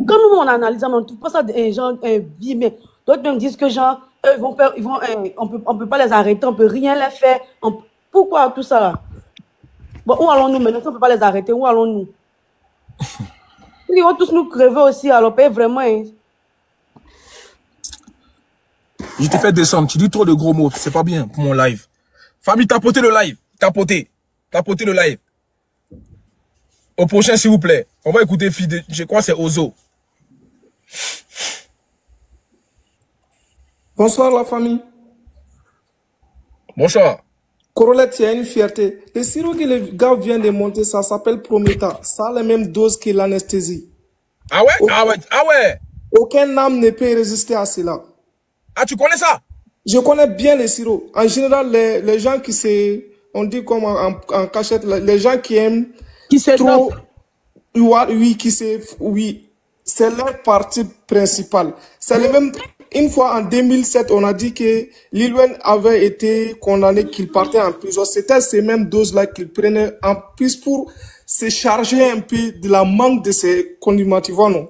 quand nous on analyse, on ne trouve pas ça des gens vie, mais d'autres même disent que genre, on peut pas les arrêter, on peut rien les faire. Pourquoi tout ça là? Bon, où allons-nous maintenant? Si on peut pas les arrêter, où allons-nous? Ils vont tous nous crever aussi, alors paye vraiment. Hein. Je te fais descendre, tu dis trop de gros mots, c'est pas bien pour mon live. Famille, tapotez le live, tapotez le live. Au prochain, s'il vous plaît. On va écouter Fide. Je crois que c'est Ozo. Bonsoir la famille. Bonsoir. Corolla, il y a une fierté. Le sirop que le gars vient de monter, ça s'appelle Prometa. Ça a la même dose que l'anesthésie. Ah ouais? Aucun âme ne peut résister à cela. Ah, tu connais ça? Je connais bien les sirops. En général, les gens qui on dit comme en cachette, les gens qui aiment trop, oui, c'est leur partie principale. C'est le même. Une fois en 2007, on a dit que Lil Wayne avait été condamné, qu'il partait en prison. C'était ces mêmes doses-là qu'il prenait en plus pour se charger un peu de la manque de ces condiments, tu vois, non?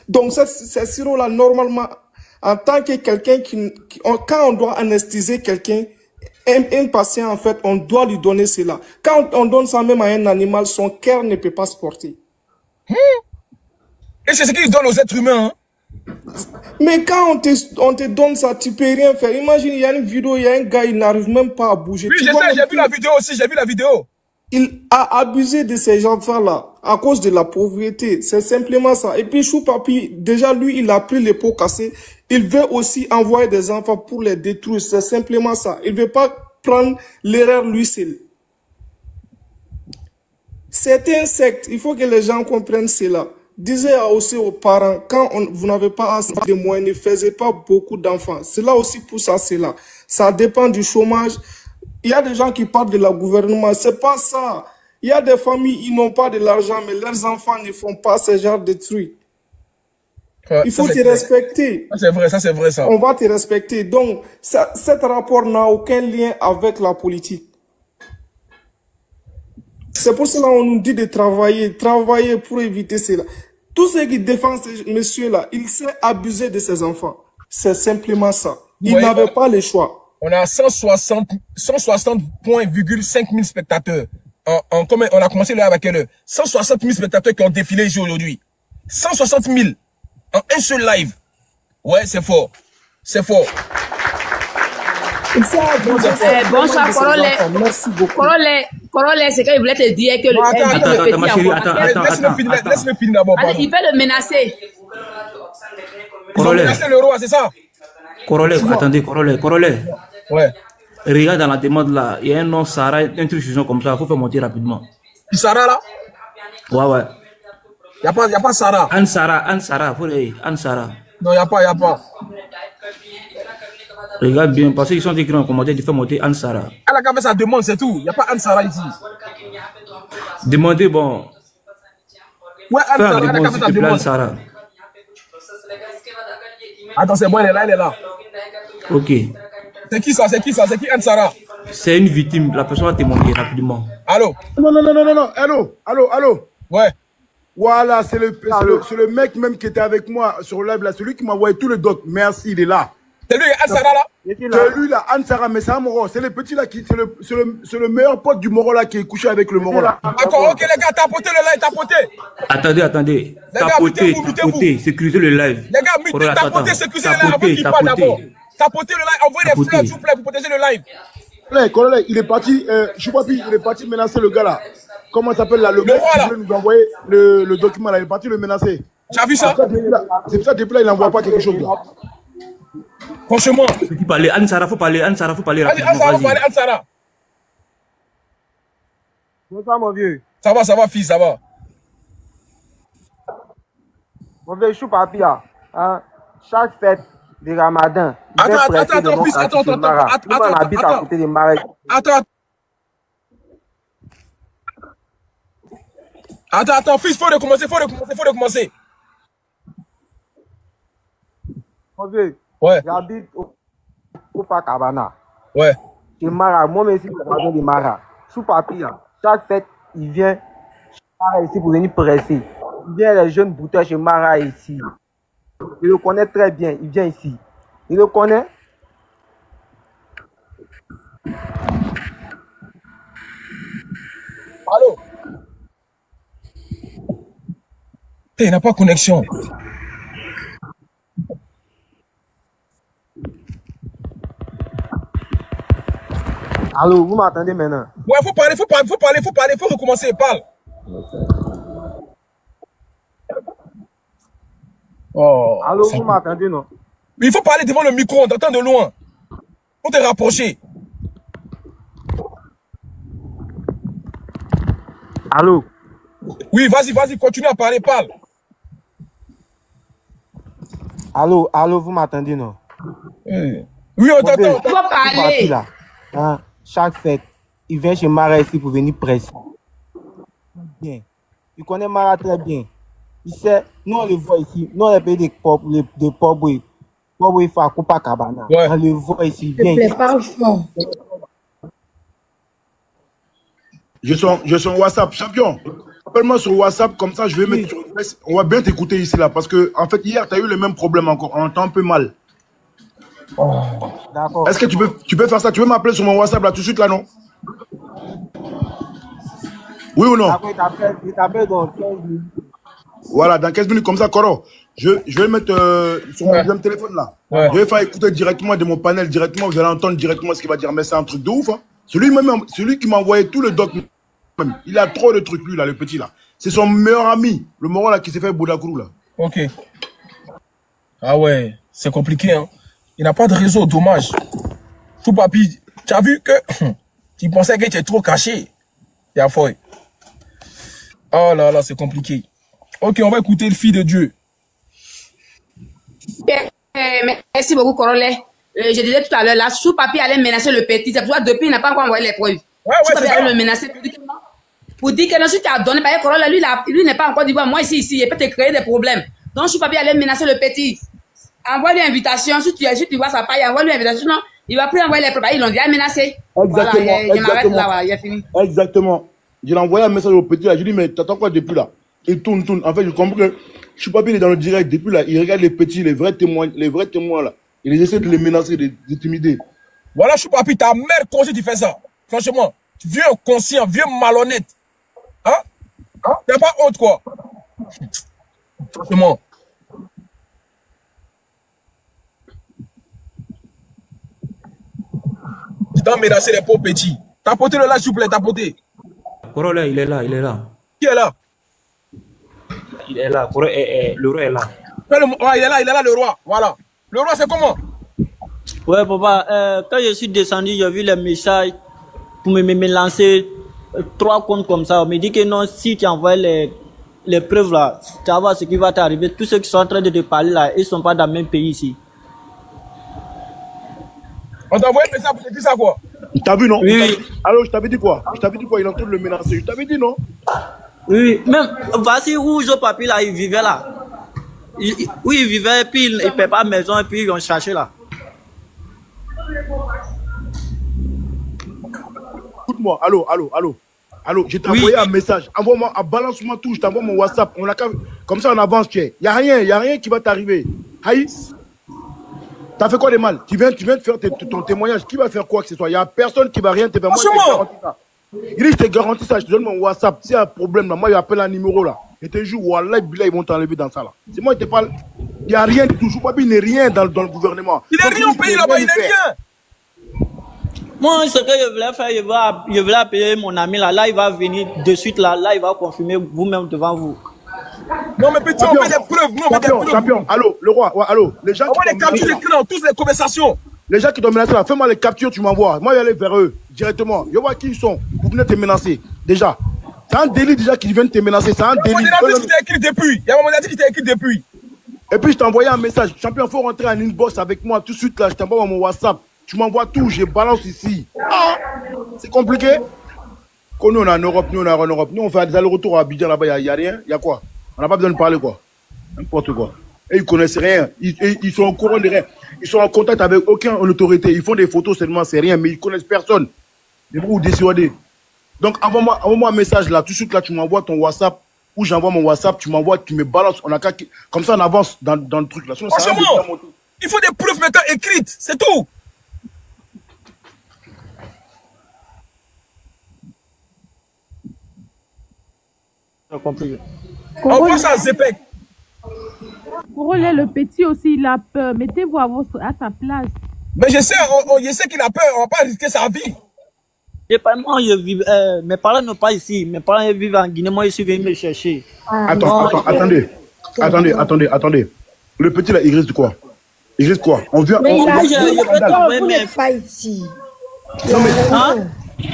Donc, ces sirops-là, normalement, en tant que quelqu'un quand on doit anesthésier quelqu'un, un patient, en fait, on doit lui donner cela. Quand on donne ça même à un animal, son cœur ne peut pas se porter. Et c'est ce qu'ils donnent aux êtres humains, hein? Mais quand on te donne ça, tu peux rien faire. Imagine, il y a une vidéo, il y a un gars, il n'arrive même pas à bouger. Oui, j'ai vu la vidéo aussi, j'ai vu la vidéo. Il a abusé de ces enfants-là à cause de la pauvreté. C'est simplement ça. Et puis Chou Papi, déjà lui, il a pris les pots cassés. Il veut aussi envoyer des enfants pour les détruire. C'est simplement ça. Il veut pas prendre l'erreur lui seul. C'est un secte. Il faut que les gens comprennent cela. Disez aussi aux parents, quand vous n'avez pas assez de moyens, ne faites pas beaucoup d'enfants. Cela aussi pousse à cela. Ça dépend du chômage. Il y a des gens qui parlent de la gouvernement. C'est pas ça. Il y a des familles, ils n'ont pas de l'argent, mais leurs enfants ne font pas ce genre de trucs. Ouais, il faut te respecter. C'est vrai, ça c'est vrai ça. On va te respecter. Donc, cet rapport n'a aucun lien avec la politique. C'est pour cela qu'on nous dit de travailler pour éviter cela. Tous ceux qui défendent ces messieurs-là, ils s'est abusé de ces enfants. C'est simplement ça. Ils n'avaient pas le choix. On a 160,5 000 spectateurs. On a commencé là avec 160 000 spectateurs qui ont défilé ici aujourd'hui. 160 000 en un seul live. Ouais, c'est fort. C'est fort. Bonsoir, Corole. Merci beaucoup. Corole, c'est qu'il voulait te dire que laisse-le finir d'abord. Il peut le menacer. Corole. Menacer le roi, c'est ça? Corole, attendez, Corole. Ouais. Regarde dans la demande là, il y a un nom Sarah, un truc comme ça, il faut faire monter rapidement. Sarah là? Ouais. Il n'y a pas Sarah. Anne Sarah, Anne Sarah. Non, il n'y a pas. Regarde bien, parce qu'ils sont écrits en commentaire, tu fais monter Anne Sarah. Elle a fait sa demande, c'est tout. Il n'y a pas Anne Sarah ici. Demandez, bon. Ouais, Anne Sarah. Attends, c'est bon, elle est là. Ok. C'est qui ça? C'est qui Anne Sarah? C'est une victime, la personne va témoigner rapidement. Allô? Non. Allô? Ouais. Voilà, c'est le mec même qui était avec moi sur le live là, celui qui m'a envoyé tout le doc. Merci, il est là. C'est lui, Anne Sarah là? C'est lui là, Anne Sarah, mais c'est un Moro. C'est le petit là qui, c'est le meilleur pote du Moro là qui est couché avec le Moro là. D'accord, ok les gars, tapotez le live, tapotez. Attendez. Tapotez, sécurisez le live. Les gars, tapotez, sécurisez le live avant qu'il parle d'abord. Tapotez le live, envoyez des fleurs s'il vous plaît pour protéger le live. Colonel, il est parti, Chou Papi, il est parti menacer le gars là. Comment ça s'appelle là? Le mec qui veut nous envoyer le document là, il est parti le menacer. Tu as vu ça? C'est pour ça depuis là, il n'envoie pas quelque chose là. Franchement. Anne Sarah, faut parler rapidement. Anne Sarah. Bonsoir mon vieux. Ça va fils, ça va. Mon vieux Chou Papi, hein, chaque fête de Ramadan. Attends, fils, attends. Attends, fils, faut recommencer. Mon vieux. Ouais. J'habite au Cabana. Ouais. C'est Mara. Moi, je suis de Mara. Chou Papi, chaque fête, il vient ici pour venir presser. Il vient les jeunes bouteurs chez Mara ici. Il le connaît très bien. Il vient ici. Il le connaît. Allô? Il n'a pas de connexion. Allô, vous m'entendez maintenant? Ouais, faut parler, faut recommencer, parle. Oh. Allô, vous m'entendez, non? Il faut parler devant le micro, on t'entend de loin. Faut te rapprocher. Allô? Oui, vas-y, continue à parler, parle. Allô, vous m'entendez, non? Oui, on t'entend. Il faut parler. Hein, chaque fête, il vient chez Mara ici pour venir presser. Bien. Il connaît Mara très bien. Il sait, nous on le voit ici, nous on est payé des pauvres, il faut à Copacabana. On le voit ici, bien. Je suis en WhatsApp, champion. Appelle-moi sur WhatsApp, comme ça je vais mettre sur le. On va bien t'écouter ici là, parce que en fait hier tu as eu le même problème encore, on entend un peu mal. Oh. D'accord. Est-ce que tu peux faire ça? Tu veux m'appeler sur mon WhatsApp là tout de suite là, non? Oui ou non? Il t'appelle dans 15 minutes. Voilà, dans 15 minutes, comme ça, Koro. Je vais mettre sur mon deuxième téléphone là. Ouais. Je vais faire écouter directement de mon panel, directement. Vous allez entendre directement ce qu'il va dire. Mais c'est un truc de ouf. Hein. Celui qui m'a envoyé tout le doc, même. Il a trop de trucs, lui, là, le petit là. C'est son meilleur ami, le Moron là, qui s'est fait Boudakourou là. Ok. Ah ouais, c'est compliqué. Hein. Il n'a pas de réseau, dommage. Tout papy, tu as vu que tu pensais que tu étais trop caché. Il a foi. Oh là là, c'est compliqué. Ok, on va écouter le fils de Dieu. Merci beaucoup, Corolle. Je disais tout à l'heure, là, Choupapi allait menacer le petit. C'est pour ça depuis, il n'a pas encore envoyé les preuves. Choupapi allait le menacer pour dire que non, si tu as donné, parce que Corolle, lui n'est pas encore dit, moi ici, il peut te créer des problèmes. Donc, Choupapi allait menacer le petit. Envoie-lui une invitation. Si tu vois sa paille, envoie-lui une invitation. Non, il va plus envoyer les preuves. Ils l'ont déjà menacé. Exactement. Voilà, je m'arrête là, voilà, il a fini. Exactement. Je l'ai envoyé un message au petit là. Je lui ai dit, mais t'attends quoi depuis là? Il tourne. En fait, je comprends que Choupapi, il est dans le direct. Depuis là, il regarde les petits, les vrais témoins là. Il essaie de les menacer, de les intimider. Voilà, Choupapi, ta mère consciente, tu fais ça. Franchement, vieux inconscient, vieux malhonnête. Hein? T'as pas honte, quoi? Franchement. Tu dois menacer les pauvres petits. Tapotez-le là, s'il vous plaît, tapotez. Corolla, il est là. Qui est là? Il est là, le roi est là. Ouais, il est là, le roi. Voilà. Le roi, c'est comment? Ouais, papa, quand je suis descendu, j'ai vu les messages pour me lancer 3 comptes comme ça. On me dit que non, si tu envoies les preuves là, tu vas voir ce qui va t'arriver. Tous ceux qui sont en train de te parler là, ils ne sont pas dans le même pays ici. On t'a envoyé un message pour te dire ça quoi? T'as vu non? Oui. Alors je t'avais dit quoi? Il est en train de le menacer. Je t'avais dit non? Oui, même, voici où Choupapi là, il vivait là. Oui, il vivait, puis il ne paie pas maison, et puis ils ont cherché là. Écoute-moi, allô, je t'ai envoyé un message. Envoie-moi, balance-moi tout, je t'envoie mon WhatsApp. Comme ça, on avance, il n'y a rien qui va t'arriver. Aïe, t'as fait quoi de mal? Tu viens de faire ton témoignage. Qui va faire quoi que ce soit? Il n'y a personne qui va rien te faire. Moi, je te garantis ça. Il dit, je te garantis ça, je te donne mon WhatsApp. S'il y a un problème, là, moi, il appelle un numéro là. Et te joue, Wallah, ils vont t'enlever dans ça là. C'est moi qui te parle. Il n'y a rien du tout. Choupapi n'est rien dans le gouvernement. Il n'est rien au pays là-bas, il n'est rien. Moi, ce que je voulais faire, je voulais appeler mon ami là. Là, il va venir de suite là. Là, il va confirmer vous-même devant vous. Non, mais petit, on fait des preuves. Champion, allô, le roi, allô. Les gens on va les capturer dans toutes les conversations. Les gens qui doivent menacer là, fais-moi les captures, tu m'envoies. Moi, je vais aller vers eux directement. Je vois qui ils sont. Vous venez te menacer. Déjà. C'est un délit déjà qu'ils viennent te menacer. C'est un délit. Il y a un modérateur qui t'a écrit depuis. Il y a un modérateur qui t'a écrit depuis. Et puis, je t'ai envoyé un message. Champion, il faut rentrer en inbox avec moi tout de suite là. Je t'envoie mon WhatsApp. Tu m'envoies tout. Je balance ici. Ah, c'est compliqué. Quand nous, on est en Europe, nous, on fait des allers-retours à Abidjan là-bas. Il n'y a rien. Il y a quoi? On n'a pas besoin de parler quoi. N'importe quoi. Et ils connaissent rien. Ils sont au courant de rien. Ils sont en contact avec aucune autorité. Ils font des photos seulement, c'est rien. Mais ils connaissent personne. Mais vous décidez. Donc, envoie-moi un message là. Tout de suite là, tu m'envoies ton WhatsApp. Ou j'envoie mon WhatsApp, tu m'envoies, tu me balances. Comme ça, on avance dans le truc là. Sinon, franchement, il faut des preuves maintenant écrites. C'est tout. On voit ça à Zepec. Corolla, le petit aussi, il a peur. Mettez-vous à sa place. Mais je sais qu'il a peur. On ne va pas risquer sa vie. Mes parents ne sont pas ici. Mes parents vivent en Guinée. Moi, je suis venu me chercher. Attendez. Le petit là, il risque quoi? Il risque quoi? On vient. Mais il n'est pas ici. Non, mais,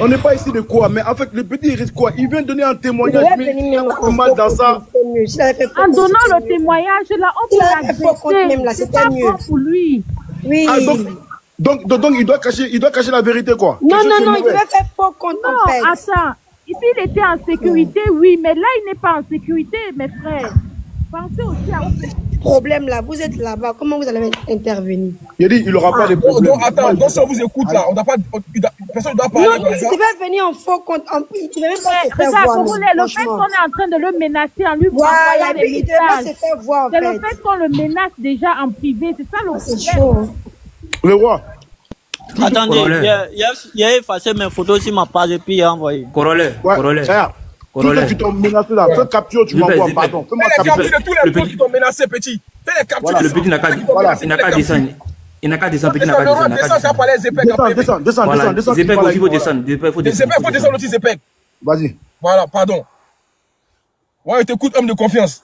on n'est pas ici de quoi? Mais en fait, le petit, il risque quoi? Il vient donner un témoignage. Il a mal dans ça. En donnant le témoignage, là, on peut l'accepter. C'est pas bon pour lui. Oui. Ah, donc il doit cacher la vérité, quoi. Non, il devait faire faux compte, en fait. Attends. Ici, il était en sécurité, oui, mais là, il n'est pas en sécurité, mes frères. Pensez aussi à un problème là. Vous êtes là-bas. Comment vous allez intervenir? Il a dit, il n'aura pas de problème. Attends, si on vous écoute là, personne ne doit parler. Non, il devait venir en faux compte. Il devait même pas se faire voir. Le fait qu'on est en train de le menacer en lui envoyant des messages. C'est le fait qu'on le menace déjà en privé. C'est ça le problème. C'est chaud. Le roi. Attendez, il a effacé mes photos sur ma page et puis il a envoyé. Corolla. Tous ceux qui t'ont menacé là, fais capture, tu m'envoies, pardon. Fais les captures de tous les gens qui t'ont menacé, petit. Fais les captures. Le petit n'a qu'à descendre. Il n'a qu'à descendre, petit n'a qu'à descendre. Descends. Zepek aussi, il faut descendre. Zepek, il faut descendre aussi, Zepek. Vas-y. Voilà, pardon. Ouais, t'écoutes, homme de confiance.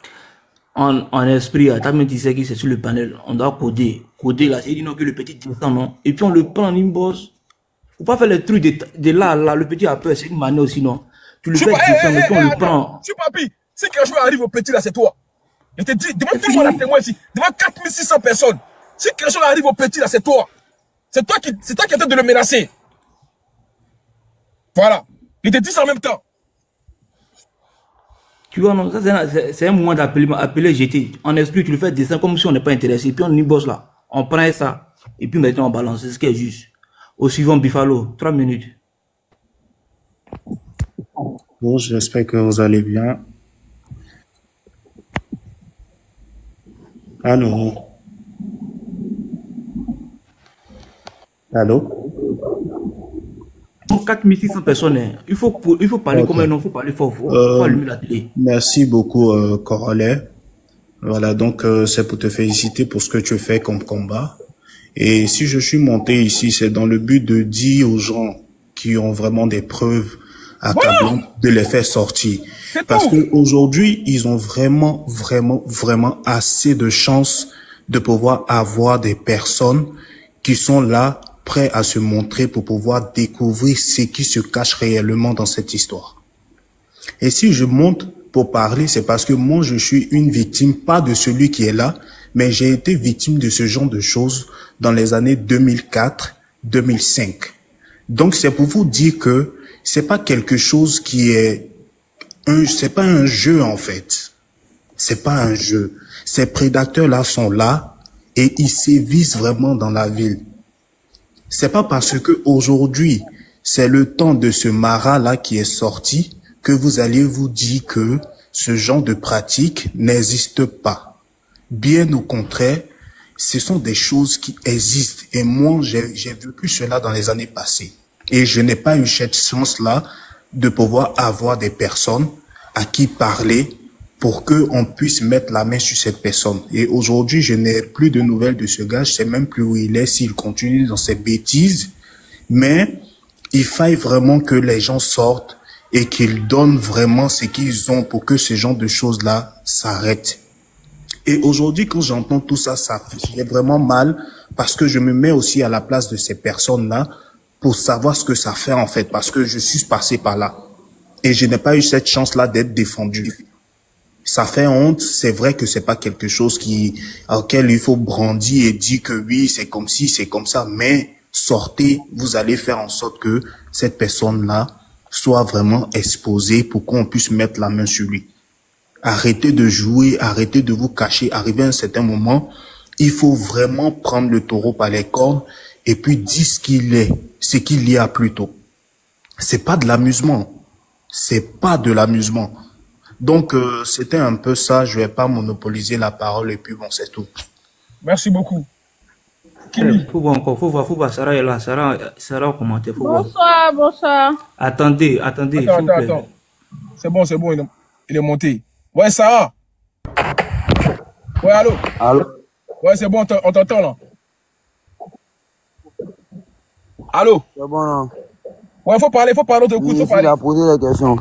En esprit, t'as même dit que c'est sur le panel, on doit coder. Coder là, c'est dit non que le petit descend, non. Et puis on le prend en inbox. Faut pas faire le truc de là, le petit a peur, c'est une manière aussi, non. Tu le fais descendre, et puis on le prend. Tu papi, si quelque chose arrive au petit là, c'est toi. Je te dis, devant tout le monde à témoin ici, devant 4600 personnes. Si quelque chose arrive au petit là, c'est toi. C'est toi qui es en train de le menacer. Voilà. Il te dit ça en même temps. Tu vois, non, ça c'est un moment d'appeler GT. En esprit, tu le fais descendre comme si on n'est pas intéressé. Puis on y bosse là. On prend ça. Et puis maintenant on balance. C'est ce qui est juste. Au suivant, Bifalo, 3 minutes. Bon, j'espère que vous allez bien. Allô? 4600 personnes. Il faut parler comme un homme, il faut parler fort. Il faut allumer la télé. Merci beaucoup, Corollaire. Voilà, donc c'est pour te féliciter pour ce que tu fais comme combat. Et si je suis monté ici, c'est dans le but de dire aux gens qui ont vraiment des preuves accablantes de les faire sortir. Parce qu'aujourd'hui, ils ont vraiment assez de chance de pouvoir avoir des personnes qui sont là, prêts à se montrer pour pouvoir découvrir ce qui se cache réellement dans cette histoire. Et si je monte pour parler, c'est parce que moi, je suis une victime, pas de celui qui est là, mais j'ai été victime de ce genre de choses dans les années 2004, 2005. Donc, c'est pour vous dire que c'est pas quelque chose qui est c'est pas un jeu, en fait. C'est pas un jeu. Ces prédateurs-là sont là et ils sévissent vraiment dans la ville. C'est pas parce que aujourd'hui, c'est le temps de ce Mara-là qui est sorti que vous allez vous dire que ce genre de pratique n'existe pas. Bien au contraire, ce sont des choses qui existent. Et moi, j'ai vécu cela dans les années passées. Et je n'ai pas eu cette chance-là de pouvoir avoir des personnes à qui parler pour qu'on puisse mettre la main sur cette personne. Et aujourd'hui, je n'ai plus de nouvelles de ce gars. Je sais même plus où il est, s'il continue dans ses bêtises. Mais il faille vraiment que les gens sortent et qu'ils donnent vraiment ce qu'ils ont pour que ce genre de choses-là s'arrêtent. Et aujourd'hui, quand j'entends tout ça, ça fait vraiment mal parce que je me mets aussi à la place de ces personnes-là pour savoir ce que ça fait en fait, parce que je suis passé par là. Et je n'ai pas eu cette chance-là d'être défendu. Ça fait honte, c'est vrai que c'est pas quelque chose auquel il faut brandir et dire que oui, c'est comme ci, c'est comme ça, mais sortez, vous allez faire en sorte que cette personne-là soit vraiment exposée pour qu'on puisse mettre la main sur lui. Arrêtez de jouer, arrêtez de vous cacher. Arrivé à un certain moment, il faut vraiment prendre le taureau par les cornes et puis dire ce qu'il y a plutôt. C'est pas de l'amusement. C'est pas de l'amusement. Donc, c'était un peu ça. Je vais pas monopoliser la parole et puis bon, c'est tout. Merci beaucoup. Faut voir, Sarah est là. Sarah au commentaire. Bonsoir. Attendez. Attends. C'est bon, il est monté. Ouais, Sarah. Ouais, allô. Ouais, c'est bon, on t'entend là. Allô. C'est bon là. Ouais, faut parler, on t'écoute, faut parler. Il a posé la question.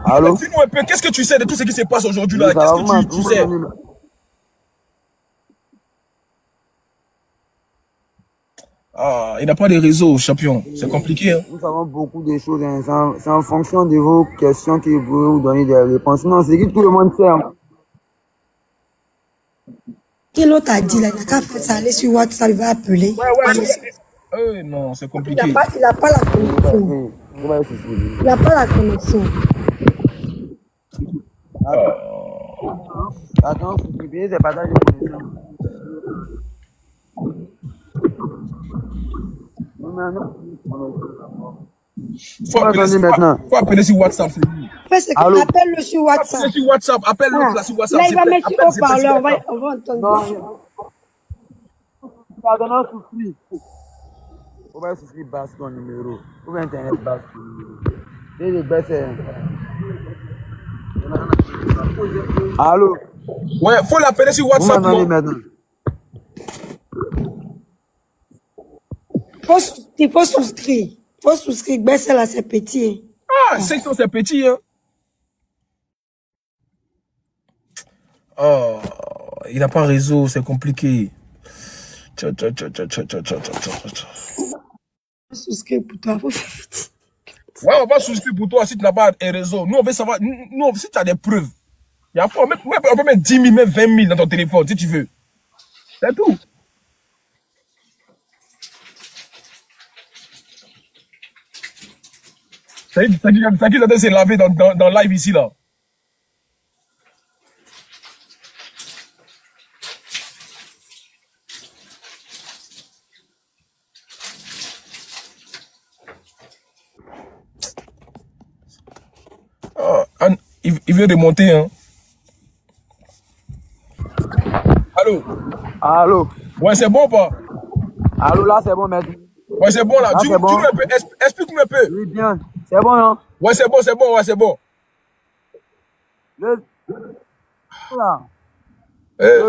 Allô. Dis-nous un peu, qu'est-ce que tu sais de tout ce qui se passe aujourd'hui là? Qu'est-ce que tu sais? Ah, il n'a pas de réseau, champion. C'est compliqué. Hein? Nous savons beaucoup de choses. Hein. C'est en fonction de vos questions que vous pouvez vous donner des réponses. Non, c'est que tout le monde sait. Hein. Qui l'autre a dit là, il n'a qu'à faire ça, aller sur WhatsApp, il va appeler. Ouais. Non, c'est compliqué. Il n'a pas la connexion. Il n'a pas la connexion. Attends, c'est pas ça, de connexion. Faut appeler sur WhatsApp. Appelle-le sur WhatsApp. Appelle-le sur WhatsApp. Là, il va mettre sur haut-parleur, on va entendre. Pardon, souffrir. On va souscrire bas ton numéro. Ou internet bas ton numéro. Les baisses. Allô? Ouais, faut l'appeler sur WhatsApp. Il faut souscrire. Faut souscrire. Baisse là, c'est petit. Ah, 500, c'est petit, hein. Oh, il n'a pas réseau, c'est compliqué. Souscrire pour toi. Ouais, on va souscrire pour toi si tu n'as pas un réseau. Nous, on veut savoir, nous, si tu as des preuves. Il y a on peut mettre 10 000, même 20 000 dans ton téléphone, si tu veux. C'est tout. Ça qui s'est lavé dans live ici, là. Il veut remonter, hein. Allô? Allô? Ouais, c'est bon, pas? Allô, là, c'est bon, maître. Ouais, c'est bon, là. Dis-nous un peu. Explique-nous un peu. Oui, bien. C'est bon, non? Ouais, c'est bon, ouais, c'est bon. Le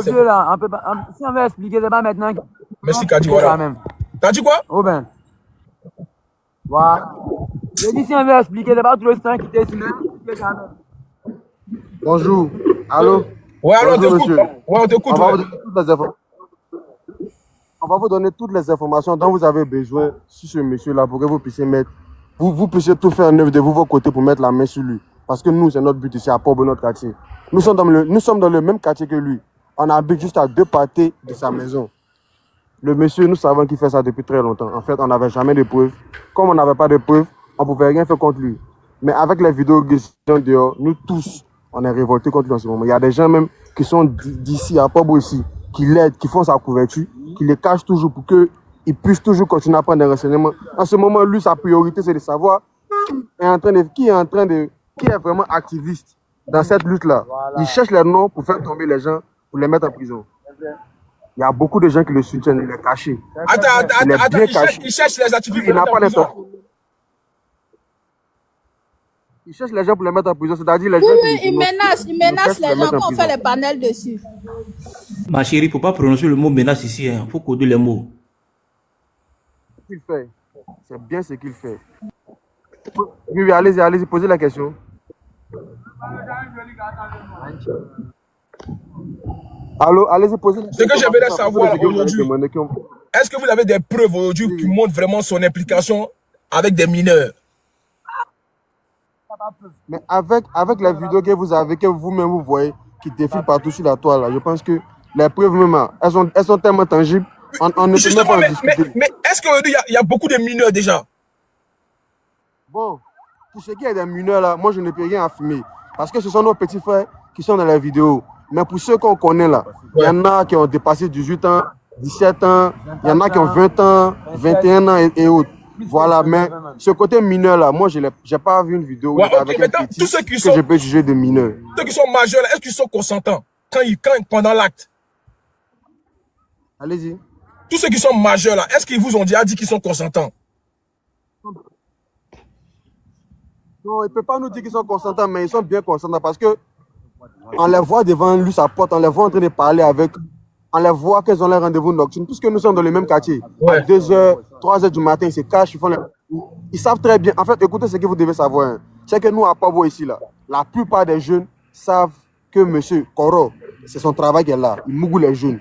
vieux, là, si on veut expliquer, c'est pas maintenant. Merci, Kadi, voilà. T'as dit quoi? Oh, ben. Voilà. J'ai dit, si on veut expliquer, c'est pas tout le temps qui t'est ici. Bonjour. Allô? Ouais, alors, on t'écoute. Ouais, on t'écoute. On va vous donner toutes les informations dont vous avez besoin sur ce monsieur-là pour que vous puissiez mettre. Vous puissiez tout faire en œuvre de vos côtés pour mettre la main sur lui. Parce que nous, c'est notre but ici à Port-Boueu, notre quartier. Nous sommes dans le même quartier que lui. On habite juste à 2 pâtés de sa maison. Le monsieur, nous savons qu'il fait ça depuis très longtemps. En fait, on n'avait jamais de preuves. Comme on n'avait pas de preuves, on ne pouvait rien faire contre lui. Mais avec les vidéos qui sont dehors, nous tous, on est révoltés contre lui en ce moment. Il y a des gens même qui sont d'ici à Port-Boueu ici, qui l'aident, qui font sa couverture, qui les cachent toujours pour qu'ils puissent toujours continuer à prendre des renseignements. En ce moment, lui, sa priorité, c'est de savoir qui est vraiment activiste dans cette lutte-là. Voilà. Il cherche les noms pour faire tomber les gens, pour les mettre en prison. Il y a beaucoup de gens qui le soutiennent, il est caché. Attends, il cherche les activistes. Il n'a pas les temps. Il cherche les gens pour les mettre en prison, c'est-à-dire les gens il menace les gens quand on fait les panels dessus. Ma chérie, il ne faut pas prononcer le mot menace ici, il faut coder les mots. Ce qu'il fait, c'est bien ce qu'il fait. Oui, allez-y, posez la question. Allô, allez-y, posez la question. Ce que j'aimerais savoir aujourd'hui, est-ce que vous avez des preuves aujourd'hui qui montrent vraiment son implication avec des mineurs? Mais avec la vidéo que vous avez, que vous-même vous voyez, qui défilent partout sur la toile, là, je pense que les preuves même, elles sont tellement tangibles, on ne peut même pas en discuter. Mais est-ce qu'aujourd'hui, il y a beaucoup de mineurs déjà? Bon, pour ce qui est des mineurs, là, moi, je ne peux rien affirmer. Parce que ce sont nos petits frères qui sont dans la vidéo. Mais pour ceux qu'on connaît, là, il y en a qui ont dépassé 18 ans, 17 ans, il y en a qui ont 20 ans, 21 ans et autres. Voilà, mais ce côté mineur là, moi je n'ai pas vu une vidéo avec un petit que je peux juger de mineur. Ceux qui sont majeurs, est-ce qu'ils sont consentants pendant l'acte? Allez-y. Tous ceux qui sont majeurs là, est-ce qu'ils vous ont dit qu'ils sont consentants? Non, il ne peut pas nous dire qu'ils sont consentants, mais ils sont bien consentants parce que on les voit devant lui, sa porte, on les voit en train de parler avec. On les voit qu'elles ont leur rendez-vous nocturne, puisque nous sommes dans le même quartier. Ouais. À 2h, 3h du matin, ils se cachent, ils savent très bien. En fait, écoutez ce que vous devez savoir. Hein. C'est que nous, à Port-Boueu ici, là, la plupart des jeunes savent que M. Koro, c'est son travail qui est là. Il mougoule les jeunes.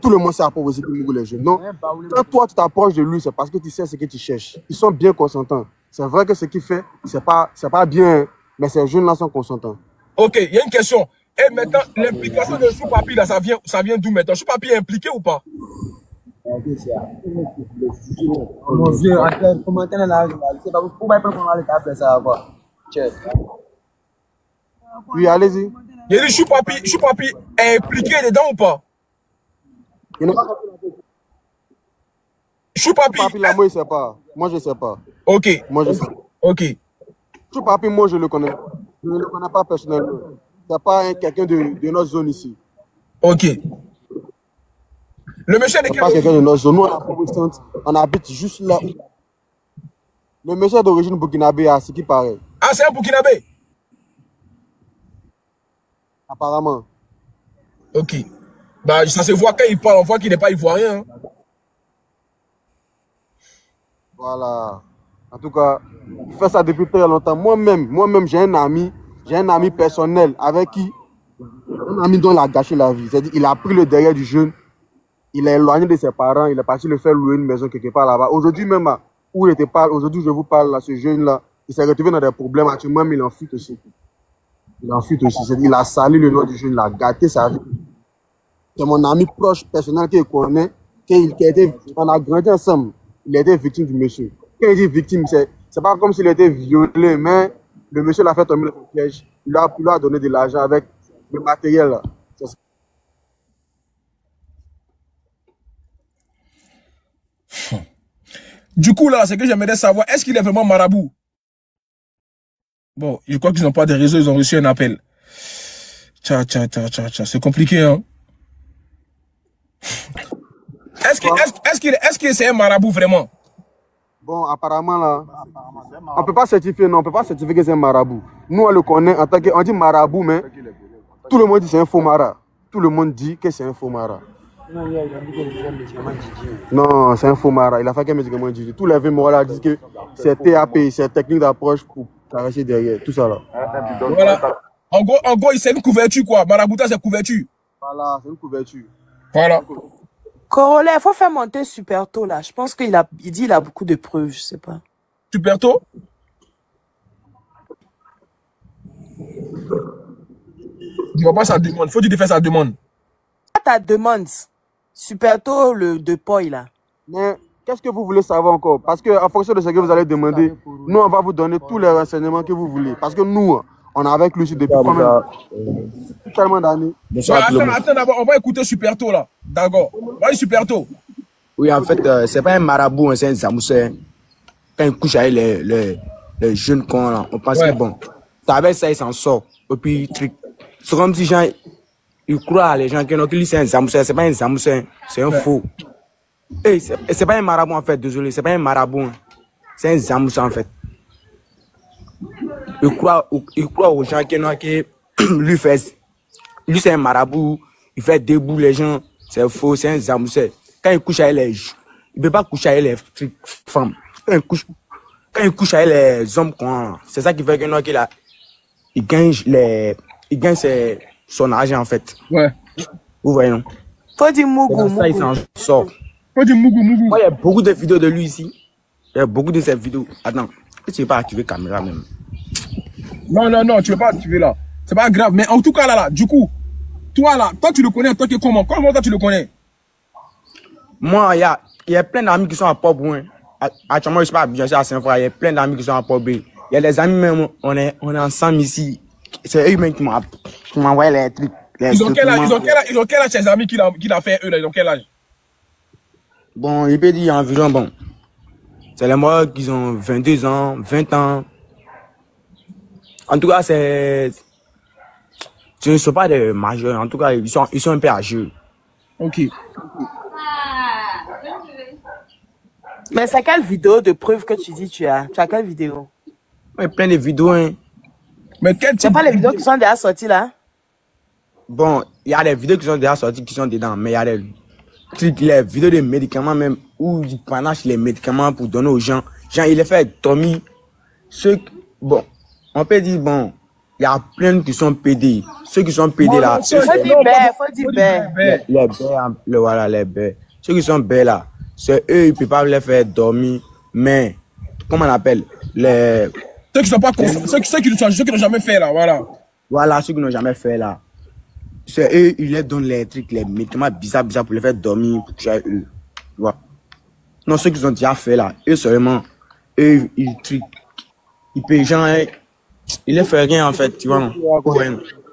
Tout le monde sait à Port-Boueu ici qu'il mougoule les jeunes. Donc, quand toi, tu t'approches de lui, c'est parce que tu sais ce que tu cherches. Ils sont bien consentants. C'est vrai que ce qu'il fait, c'est pas bien, mais ces jeunes-là sont consentants. Ok, il y a une question. Et maintenant, l'implication de Choupapi, là, ça vient d'où maintenant? Choupapi est impliqué ou pas? Mon vieux, comment t'es là? C'est pas pour moi qu'on allait faire ça, quoi. Oui, allez-y. Il y a dit Choupapi est impliqué dedans ou pas? Choupapi, là, moi, je sais pas. Moi, je sais pas. Ok. Moi, je sais. Ok. Choupapi, moi, je le connais. Je ne le connais pas personnellement. C'est pas quelqu'un de notre zone ici. Ok. Le monsieur est pas quelqu'un de notre zone. Nous, à la On habite juste là. Le monsieur est d'origine burkinabé, à ce qui paraît. Ah, c'est un burkinabé? Apparemment. Ok. Bah, ça se voit quand il parle, on voit qu'il n'est pas ivoirien. Hein. Voilà. En tout cas, il fait ça depuis très longtemps. Moi-même, j'ai un ami personnel avec qui, un ami dont il a gâché la vie. C'est-à-dire, il a pris le derrière du jeune, il est éloigné de ses parents, il est parti le faire louer une maison quelque part là-bas. Aujourd'hui même, où il était pas, aujourd'hui je vous parle, là, ce jeune-là, il s'est retrouvé dans des problèmes. Actuellement, il en fuite aussi. Il en fuite aussi. C'est-à-dire, il a sali le nom du jeune, il a gâté sa vie. C'est mon ami proche personnel qui connaît, on a grandi ensemble. Il a été victime du monsieur. Quand il dit victime, c'est pas comme s'il était violé, mais le monsieur l'a fait tomber dans le piège. Il a donné de l'argent avec le matériel. Là. Du coup, là, c'est que j'aimerais savoir, est-ce qu'il est vraiment marabout? Bon, je crois qu'ils n'ont pas de réseau, ils ont reçu un appel. C'est compliqué, hein? Est-ce que c'est un marabout vraiment? Bon, apparemment là, on peut pas certifier, non, on peut pas certifier que c'est un marabout. Nous, on le connaît en tant que, on dit marabout, mais tout le monde dit que c'est un faux mara. Tout le monde dit que c'est un faux mara. Non, c'est un faux mara. Il a fait qu'un médicament Gigi. Tous les vémoras disent que c'est TAP, c'est technique d'approche pour caresser derrière, tout ça là. Voilà. En gros, c'est une couverture quoi. Marabouta, c'est couverture. Voilà, c'est une couverture. Voilà. Corollaire, il faut faire monter Superto là. Je pense qu'il dit qu'il a beaucoup de preuves, je sais pas. Superto? Il va pas sa demande. Faut qu'il fasse sa demande. Ta demande. Superto, le de Poi là. Mais qu'est-ce que vous voulez savoir encore? Parce que en fonction de ce que vous allez demander, nous on va vous donner tous les renseignements que vous voulez. Parce que nous, on est avec lui depuis tellement d'années. Attends d'abord, on va écouter Superto là. D'accord. Vas-y Superto. Oui, en fait, c'est pas un marabout, c'est un zamoussé. Quand il couche avec les jeunes cons là, on pense que bon, avec ça il s'en sort. Et puis, c'est comme si gens, ils croient à les gens qui lui c'est un zamoussé, c'est pas un zamoussé, c'est un faux. Et c'est pas un marabout en fait, désolé, c'est pas un marabout, c'est un zamoussé en fait. Il croit aux gens qui lui c'est un marabout, il fait debout les gens, c'est faux, c'est un zamoussé. Quand il couche avec les gens, il peut pas coucher avec les femmes. Quand il couche avec les hommes, c'est ça qui fait que il gagne son argent en fait. Ouais. Vous voyez non? Faut dire Mougou. Ça il s'en sort. Faut dire Mougou. Moi il y a beaucoup de vidéos de lui ici. Il y a beaucoup de ces vidéos. Attends, tu veux pas activer la caméra même? Non, tu veux pas activer là. C'est pas grave. Mais en tout cas là, du coup, toi tu le connais, toi comment toi tu le connais? Moi, il y a plein d'amis qui sont à Port-Bouin. Actuellement, je ne sais pas, bien sûr, à Saint-François, il y a plein d'amis qui sont à Port-B. Il y a des amis même, on est ensemble ici. C'est eux-mêmes qui m'ont envoyé les trucs. Ils ont quel âge ces amis qu'il a fait eux là? Ils ont quel âge? Bon, il peut dire environ, bon. C'est les morts qui ont 22 ans, 20 ans. En tout cas, ce ne sont pas des majeurs. En tout cas, ils sont un peu âgés. Ok. Mais c'est quelle vidéo de preuve que tu dis tu as? Tu as quelle vidéo? Ouais, plein de vidéos, hein. Mais quel type? C'est pas les vidéos qui sont déjà sorties là? Bon, il y a des vidéos qui sont déjà sorties qui sont dedans, mais il y a les vidéos de médicaments même, où ils panachent les médicaments pour donner aux gens. Genre, il les fait dormir. Bon, on peut dire, bon, il y a plein qui sont pédés. Ceux qui sont pédés là. Faut dire bête. Les bêtes, voilà, les bêtes. Ceux qui sont bêtes là, c'est eux, ils ne peuvent pas les faire dormir, mais, comment on appelle, ceux qui sont pas ceux qui n'ont jamais fait là, voilà. Voilà, ceux qui n'ont jamais fait là. C'est eux, ils leur donnent les trucs, les médicaments bizarres pour les faire dormir, pour toucher eux. Voilà. Non, ceux qui ont déjà fait là, eux seulement, eux, ils payent gens, ils ne font rien en fait, tu vois. Non?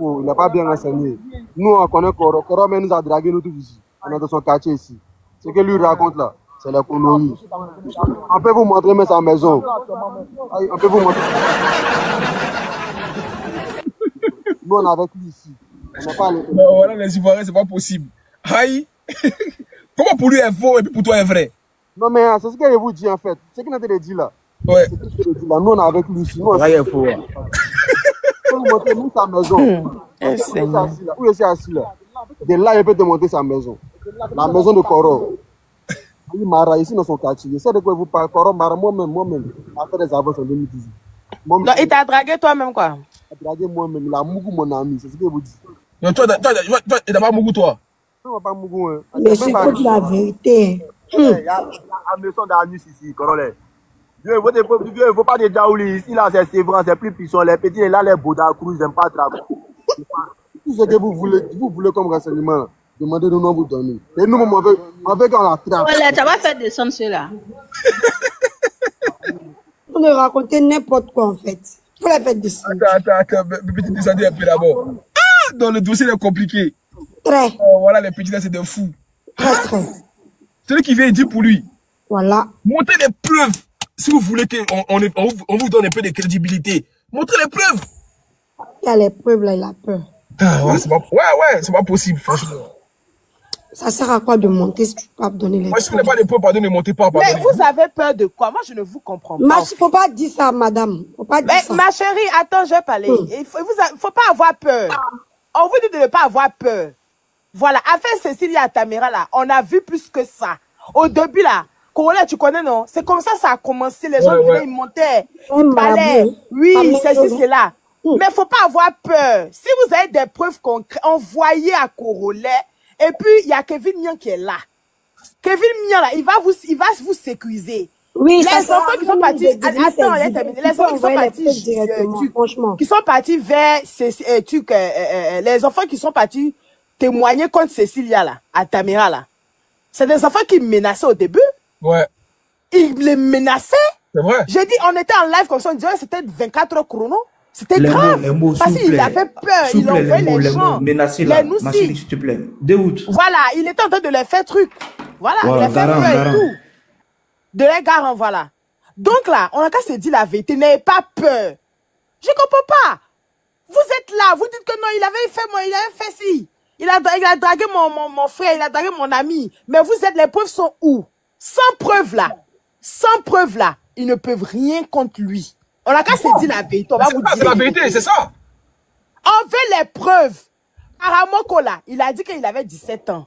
Il n'a pas bien renseigné. Nous, on connaît Koro. Koro même nous a dragué nous tous ici. On est dans son quartier ici. Ce que lui raconte là, c'est la connerie. On peut vous montrer même sa maison. On peut vous montrer. Nous, on est avec lui ici. Non, voilà, les Ivoiriens, c'est pas possible. Aïe! Comment pour lui est faux et puis pour toi est vrai? Non, mais c'est ce que je vous dis en fait. C'est ce qu'il a dit là. Ouais. Nous, on est avec lui ici. Nous, on est faux. Vous montrer nous sa maison. Où je suis assis là. De là, il peut te montrer sa maison. La maison de Koro. Il m'a ici dans son quartier. Je sais de quoi vous parlez. Koro Mara, moi-même, a fait des avances en 2018. Non, il t'a dragué toi-même quoi? Il a dragué moi-même. Il a Mougou, mon ami. C'est ce que je vous dis. Non, toi, il n'a pas Mougou, toi. Non, pas Mougou. Hein. Mais c'est quoi la vérité? Il y a la maison d'Anus ici, Corolé. Il ne faut pas de Daouli. Ici, là, c'est vrai, c'est plus puissant. Les petits, là, les Bouddha Cruz, ils n'aiment pas travailler. Tout ce que vous voulez comme renseignement, demandez-nous, nous vous donner. Et nous, on veut qu'on la trappe. Voilà, tu vas faire descendre ceux-là. Vous ne racontez n'importe quoi en fait. Vous la faites descendre. Attends, petit descendez un peu d'abord. Ah, dans le dossier est compliqué. Très. Oh, voilà, les petits là, c'est des fous. Très. Celui qui vient dire pour lui. Voilà. Montrez les preuves. Si vous voulez qu'on vous donne un peu de crédibilité, montrez les preuves. Il y a les preuves là, il a peur. Ah, ouais, c'est pas possible, franchement. Ça sert à quoi de monter si tu peux pas donner les preuves? Moi, si vous n'avez pas de preuves, pardon, ne montez pas. Mais vous avez peur de quoi? Moi, je ne vous comprends pas. Il ne faut pas dire ça, madame. Faut pas dire ça. Ma chérie, attends, je vais parler. Il faut pas avoir peur. On vous dit de ne pas avoir peur. Voilà, affaire Cécilia Atamira, là, on a vu plus que ça. Au début, là, Corolé, tu connais, non? C'est comme ça ça a commencé. Les gens venaient, ils montaient, ils parlaient. Oui, c'est là. Mais il ne faut pas avoir peur. Si vous avez des preuves concrètes, envoyez à Corolé. Et puis, il y a Kevin Mian qui est là. Kevin Mian, là, il va vous sécuriser. Oui, les enfants qui sont partis, attends, les enfants qui sont partis vers les enfants qui sont partis témoigner contre Cécilia, là, à Tamira, là. C'est des enfants qui menaçaient au début. Ouais. Ils les menaçaient. C'est vrai. J'ai dit, on était en live comme ça, on disait c'était 24 heures chrono. C'était grave. Les mots, parce qu'il avait peur. Il envoyait les gens. Menacés là. Ma chérie, s'il te plaît. Déroute. Voilà, il était en train de les faire truc. Voilà, il a fait peur et tout. De les garants, voilà. Donc là, on a qu'à se dire la vérité. N'ayez pas peur. Je comprends pas. Vous êtes là, vous dites que non, il avait fait ci. Il a dragué mon frère, il a dragué mon ami. Mais vous êtes, les preuves sont où? Sans preuve là. Sans preuve là. Ils ne peuvent rien contre lui. On a qu'à se dire la vérité. On va vous dire. C'est la vérité, c'est ça. On veut les preuves. Aramoko là, il a dit qu'il avait 17 ans.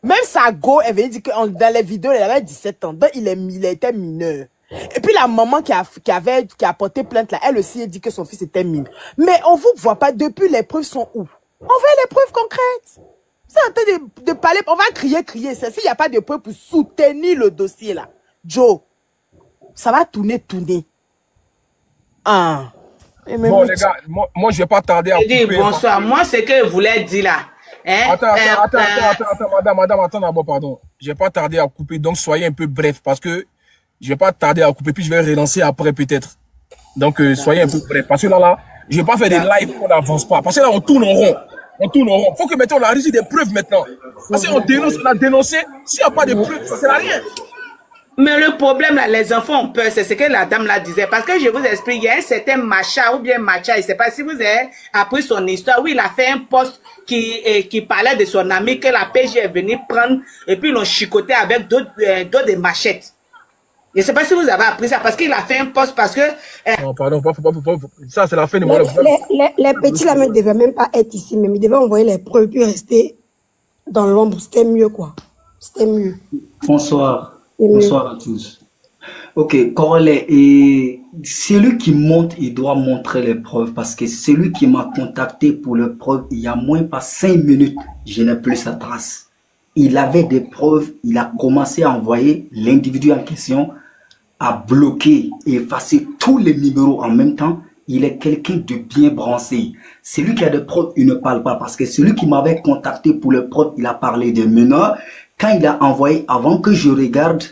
Même Sago, elle veut dire que dans les vidéos, il avait 17 ans. Donc, il était mineur. Et puis, la maman qui a porté plainte là, elle aussi a dit que son fils était mineur. Mais on vous voit pas. Depuis, les preuves sont où? On veut les preuves concrètes. C'est en train de parler. On va crier. S'il n'y a pas de preuves pour soutenir le dossier là. Joe, ça va tourner. Ah. Bon, les gars, moi, je vais pas tarder à couper. Bonsoir. Moi, c'est que je voulais dire là. Hein? Attends, madame, attends d'abord, pardon. Je vais pas tarder à couper, donc soyez un peu bref, parce que je vais pas tarder à couper, puis je vais relancer après peut-être. Donc, soyez un peu bref, parce que là, je vais pas faire des lives qu'on n'avance pas, parce que là, on tourne en rond. Faut que maintenant, on a réussi des preuves maintenant. Parce qu'on dénonce, on a dénoncé, s'il n'y a pas de preuves, ça sert à rien. Mais le problème, là, les enfants ont peur, c'est ce que la dame là disait. Parce que je vous explique, il y a un certain Macha ou bien Macha, je ne sais pas si vous avez appris son histoire, où il a fait un post qui parlait de son ami que la PJ est venue prendre et puis ils l'ont chicoté avec d'autres machettes. Je ne sais pas si vous avez appris ça, parce qu'il a fait un post parce que... Non, pardon, ça c'est la fin de mon... Les petits là ne devaient même pas être ici, mais ils devaient envoyer les preuves puis rester dans l'ombre. C'était mieux, quoi. C'était mieux. Bonsoir. Bonsoir à tous. Ok, Corolé, et celui qui monte, il doit montrer les preuves parce que celui qui m'a contacté pour les preuves, il y a moins pas 5 minutes, je n'ai plus sa trace. Il avait des preuves, il a commencé à envoyer l'individu en question à bloquer et effacer tous les numéros en même temps. Il est quelqu'un de bien branché. Celui qui a des preuves, il ne parle pas parce que celui qui m'avait contacté pour les preuves, il a parlé des meneurs. Quand il a envoyé, avant que je regarde,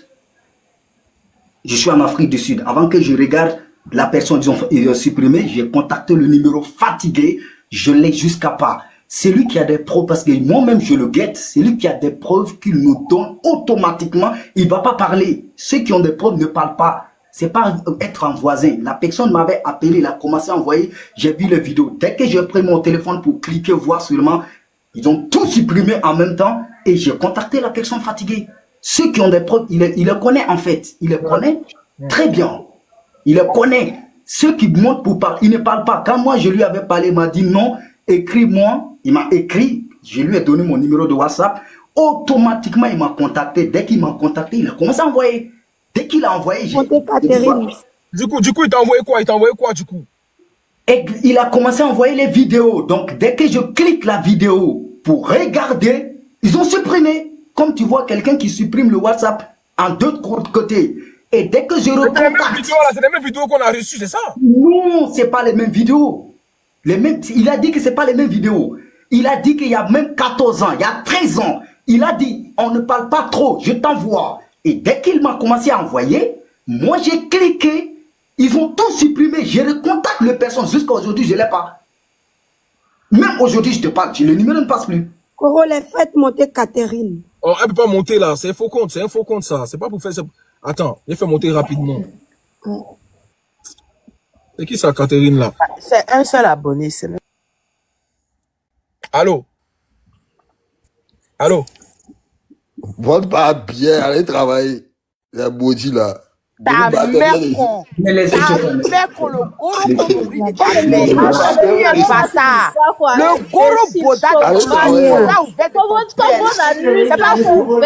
je suis en Afrique du Sud, avant que je regarde la personne, ils ont supprimé, j'ai contacté le numéro fatigué, je l'ai jusqu'à pas. Celui qui a des preuves, parce que moi-même je le guette, celui qui a des preuves qu'il nous donne automatiquement, il va pas parler. Ceux qui ont des preuves ne parlent pas. C'est pas être un voisin. La personne m'avait appelé, il a commencé à envoyer, j'ai vu les vidéos. Dès que j'ai pris mon téléphone pour cliquer, voir seulement, ils ont tout supprimé en même temps et j'ai contacté la personne fatiguée. Ceux qui ont des preuves, il les connaît en fait. Il les connaît très bien. Il les connaît. Ceux qui montent pour parler, il ne parle pas. Quand moi je lui avais parlé, il m'a dit non, écris-moi. Il m'a écrit, je lui ai donné mon numéro de WhatsApp. Automatiquement, il m'a contacté. Dès qu'il m'a contacté, il a commencé à envoyer. Dès qu'il a envoyé, j'ai... Du coup, il t'a envoyé quoi? Il t'a envoyé quoi, du coup? Et il a commencé à envoyer les vidéos. Donc, dès que je clique la vidéo pour regarder, ils ont supprimé. Comme tu vois, quelqu'un qui supprime le WhatsApp en deux côtés. Et dès que je recontacte... C'est les mêmes vidéos qu'on a reçues, c'est ça? Non, c'est pas les mêmes vidéos. Il a dit que c'est pas les mêmes vidéos. Il a dit qu'il y a même 14 ans, il y a 13 ans. Il a dit, on ne parle pas trop, je t'envoie. Et dès qu'il m'a commencé à envoyer, moi j'ai cliqué. Ils ont tout supprimé. Je recontacte les personnes. Jusqu'à aujourd'hui, je ne l'ai pas. Même aujourd'hui, je te parle. Le numéro ne passe plus. Corolla, faites monter Catherine. Oh, elle ne peut pas monter là. C'est un faux compte. C'est un faux compte, ça. C'est pas pour faire ça. Attends, il fait monter rapidement. C'est qui ça, Catherine, là? C'est un seul abonné. Allô? Allô? Votre pas bien, allez travailler. La maudit là. Ta mère con. Ta mère con, le gros con de ta mère. Pas ça. Le gros boda de ta mère. Là où c'est pas fou.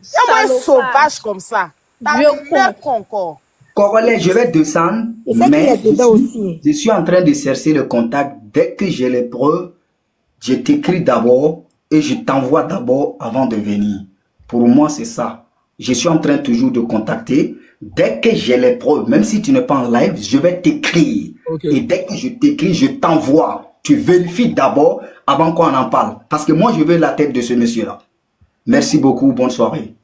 C'est un sauvage comme ça. Ta mère con encore. Corolla, je vais descendre, mais je suis en train de chercher le contact. Dès que j'ai les preuves, je t'écris d'abord et je t'envoie d'abord avant de venir. Pour moi, c'est ça. Je suis en train toujours de contacter. Dès que j'ai les preuves, même si tu n'es pas en live, je vais t'écrire. Et dès que je t'écris, je t'envoie. Tu vérifies d'abord avant qu'on en parle. Parce que moi, je veux la tête de ce monsieur-là. Merci beaucoup. Bonne soirée.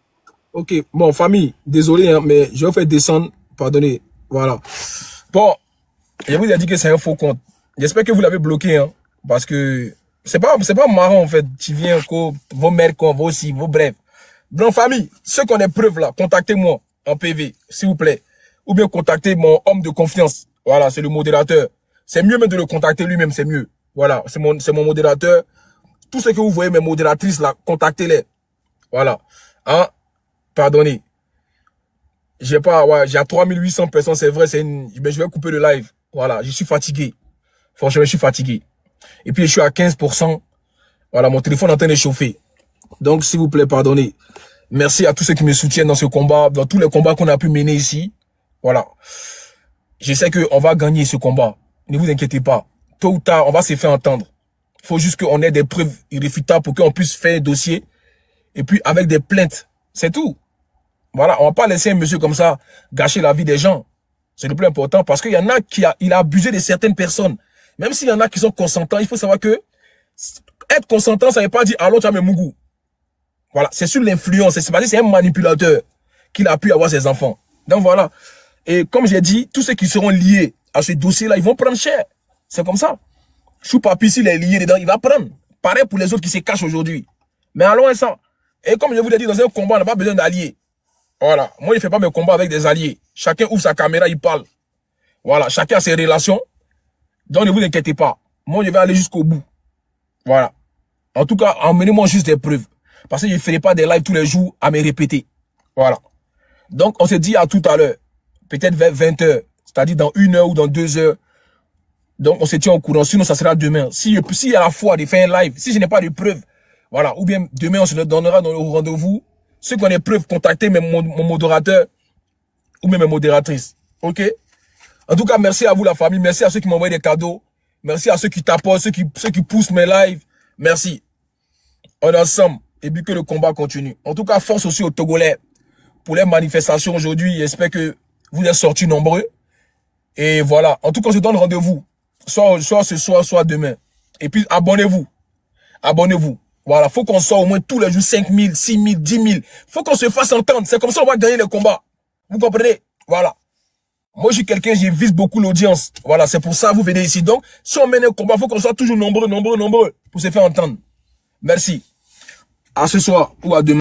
Ok. Bon, famille, désolé, hein, mais je vais faire descendre. Pardonnez, voilà. Bon, je vous ai dit que c'est un faux compte. J'espère que vous l'avez bloqué, hein, parce que c'est pas marrant en fait. Tu viens, vos mères, vos aussi, vos brefs. Donc famille, ceux qui ont des preuves là, contactez-moi en PV, s'il vous plaît, ou bien contactez mon homme de confiance. Voilà, c'est le modérateur. C'est mieux même de le contacter lui-même, c'est mieux. Voilà, c'est mon modérateur. Tous ceux que vous voyez mes modératrices là, contactez-les. Voilà, hein, pardonnez. J'ai 3800 personnes, c'est vrai, mais je vais couper le live. Voilà, je suis fatigué. Franchement, je suis fatigué. Et puis, je suis à 15%. Voilà, mon téléphone est en train de chauffer. Donc, s'il vous plaît, pardonnez. Merci à tous ceux qui me soutiennent dans ce combat, dans tous les combats qu'on a pu mener ici. Voilà. Je sais qu'on va gagner ce combat. Ne vous inquiétez pas. Tôt ou tard, on va se faire entendre. Il faut juste qu'on ait des preuves irréfutables pour qu'on puisse faire un dossier. Et puis, avec des plaintes. C'est tout. Voilà, on va pas laisser un monsieur comme ça gâcher la vie des gens. C'est le plus important parce qu'il y en a il a abusé de certaines personnes. Même s'il y en a qui sont consentants, il faut savoir que être consentant, ça ne veut pas dire allô, tu as mes mougou. Voilà, c'est sur l'influence. C'est un manipulateur qu'il a pu avoir ses enfants. Donc voilà. Et comme j'ai dit, tous ceux qui seront liés à ce dossier-là, ils vont prendre cher. C'est comme ça. Chou Papi, s'il est lié dedans, il va prendre. Pareil pour les autres qui se cachent aujourd'hui. Mais allons ça. Et comme je vous l'ai dit, dans un combat, on n'a pas besoin d'alliés. Voilà. Moi, je ne fais pas mes combats avec des alliés. Chacun ouvre sa caméra, il parle. Voilà. Chacun a ses relations. Donc, ne vous inquiétez pas. Moi, je vais aller jusqu'au bout. Voilà. En tout cas, emmenez-moi juste des preuves. Parce que je ne ferai pas des lives tous les jours à me répéter. Voilà. Donc, on se dit à tout à l'heure. Peut-être vers 20 h. C'est-à-dire dans 1 heure ou dans 2 heures. Donc, on se tient au courant. Sinon, ça sera demain. Si il y a la foi de faire un live, si je n'ai pas de preuves, voilà. Ou bien, demain, on se donnera dans le rendez-vous. Ceux qui ont des preuves, contactez mon modérateur ou même mes modératrices. OK? En tout cas, merci à vous, la famille. Merci à ceux qui m'envoient des cadeaux. Merci à ceux qui tapotent, ceux qui poussent mes lives. Merci. On est ensemble. Et puis que le combat continue. En tout cas, force aussi aux Togolais pour les manifestations aujourd'hui. J'espère que vous êtes sortis nombreux. Et voilà. En tout cas, je donne rendez-vous. Soit ce soir, soit demain. Et puis, abonnez-vous. Abonnez-vous. Voilà. Faut qu'on sorte au moins tous les jours 5 000, 6 000, 10 000. Faut qu'on se fasse entendre. C'est comme ça qu'on va gagner le combat. Vous comprenez? Voilà. Moi, je suis quelqu'un, je vise beaucoup l'audience. Voilà. C'est pour ça que vous venez ici. Donc, si on mène un combat, faut qu'on soit toujours nombreux pour se faire entendre. Merci. À ce soir ou à demain.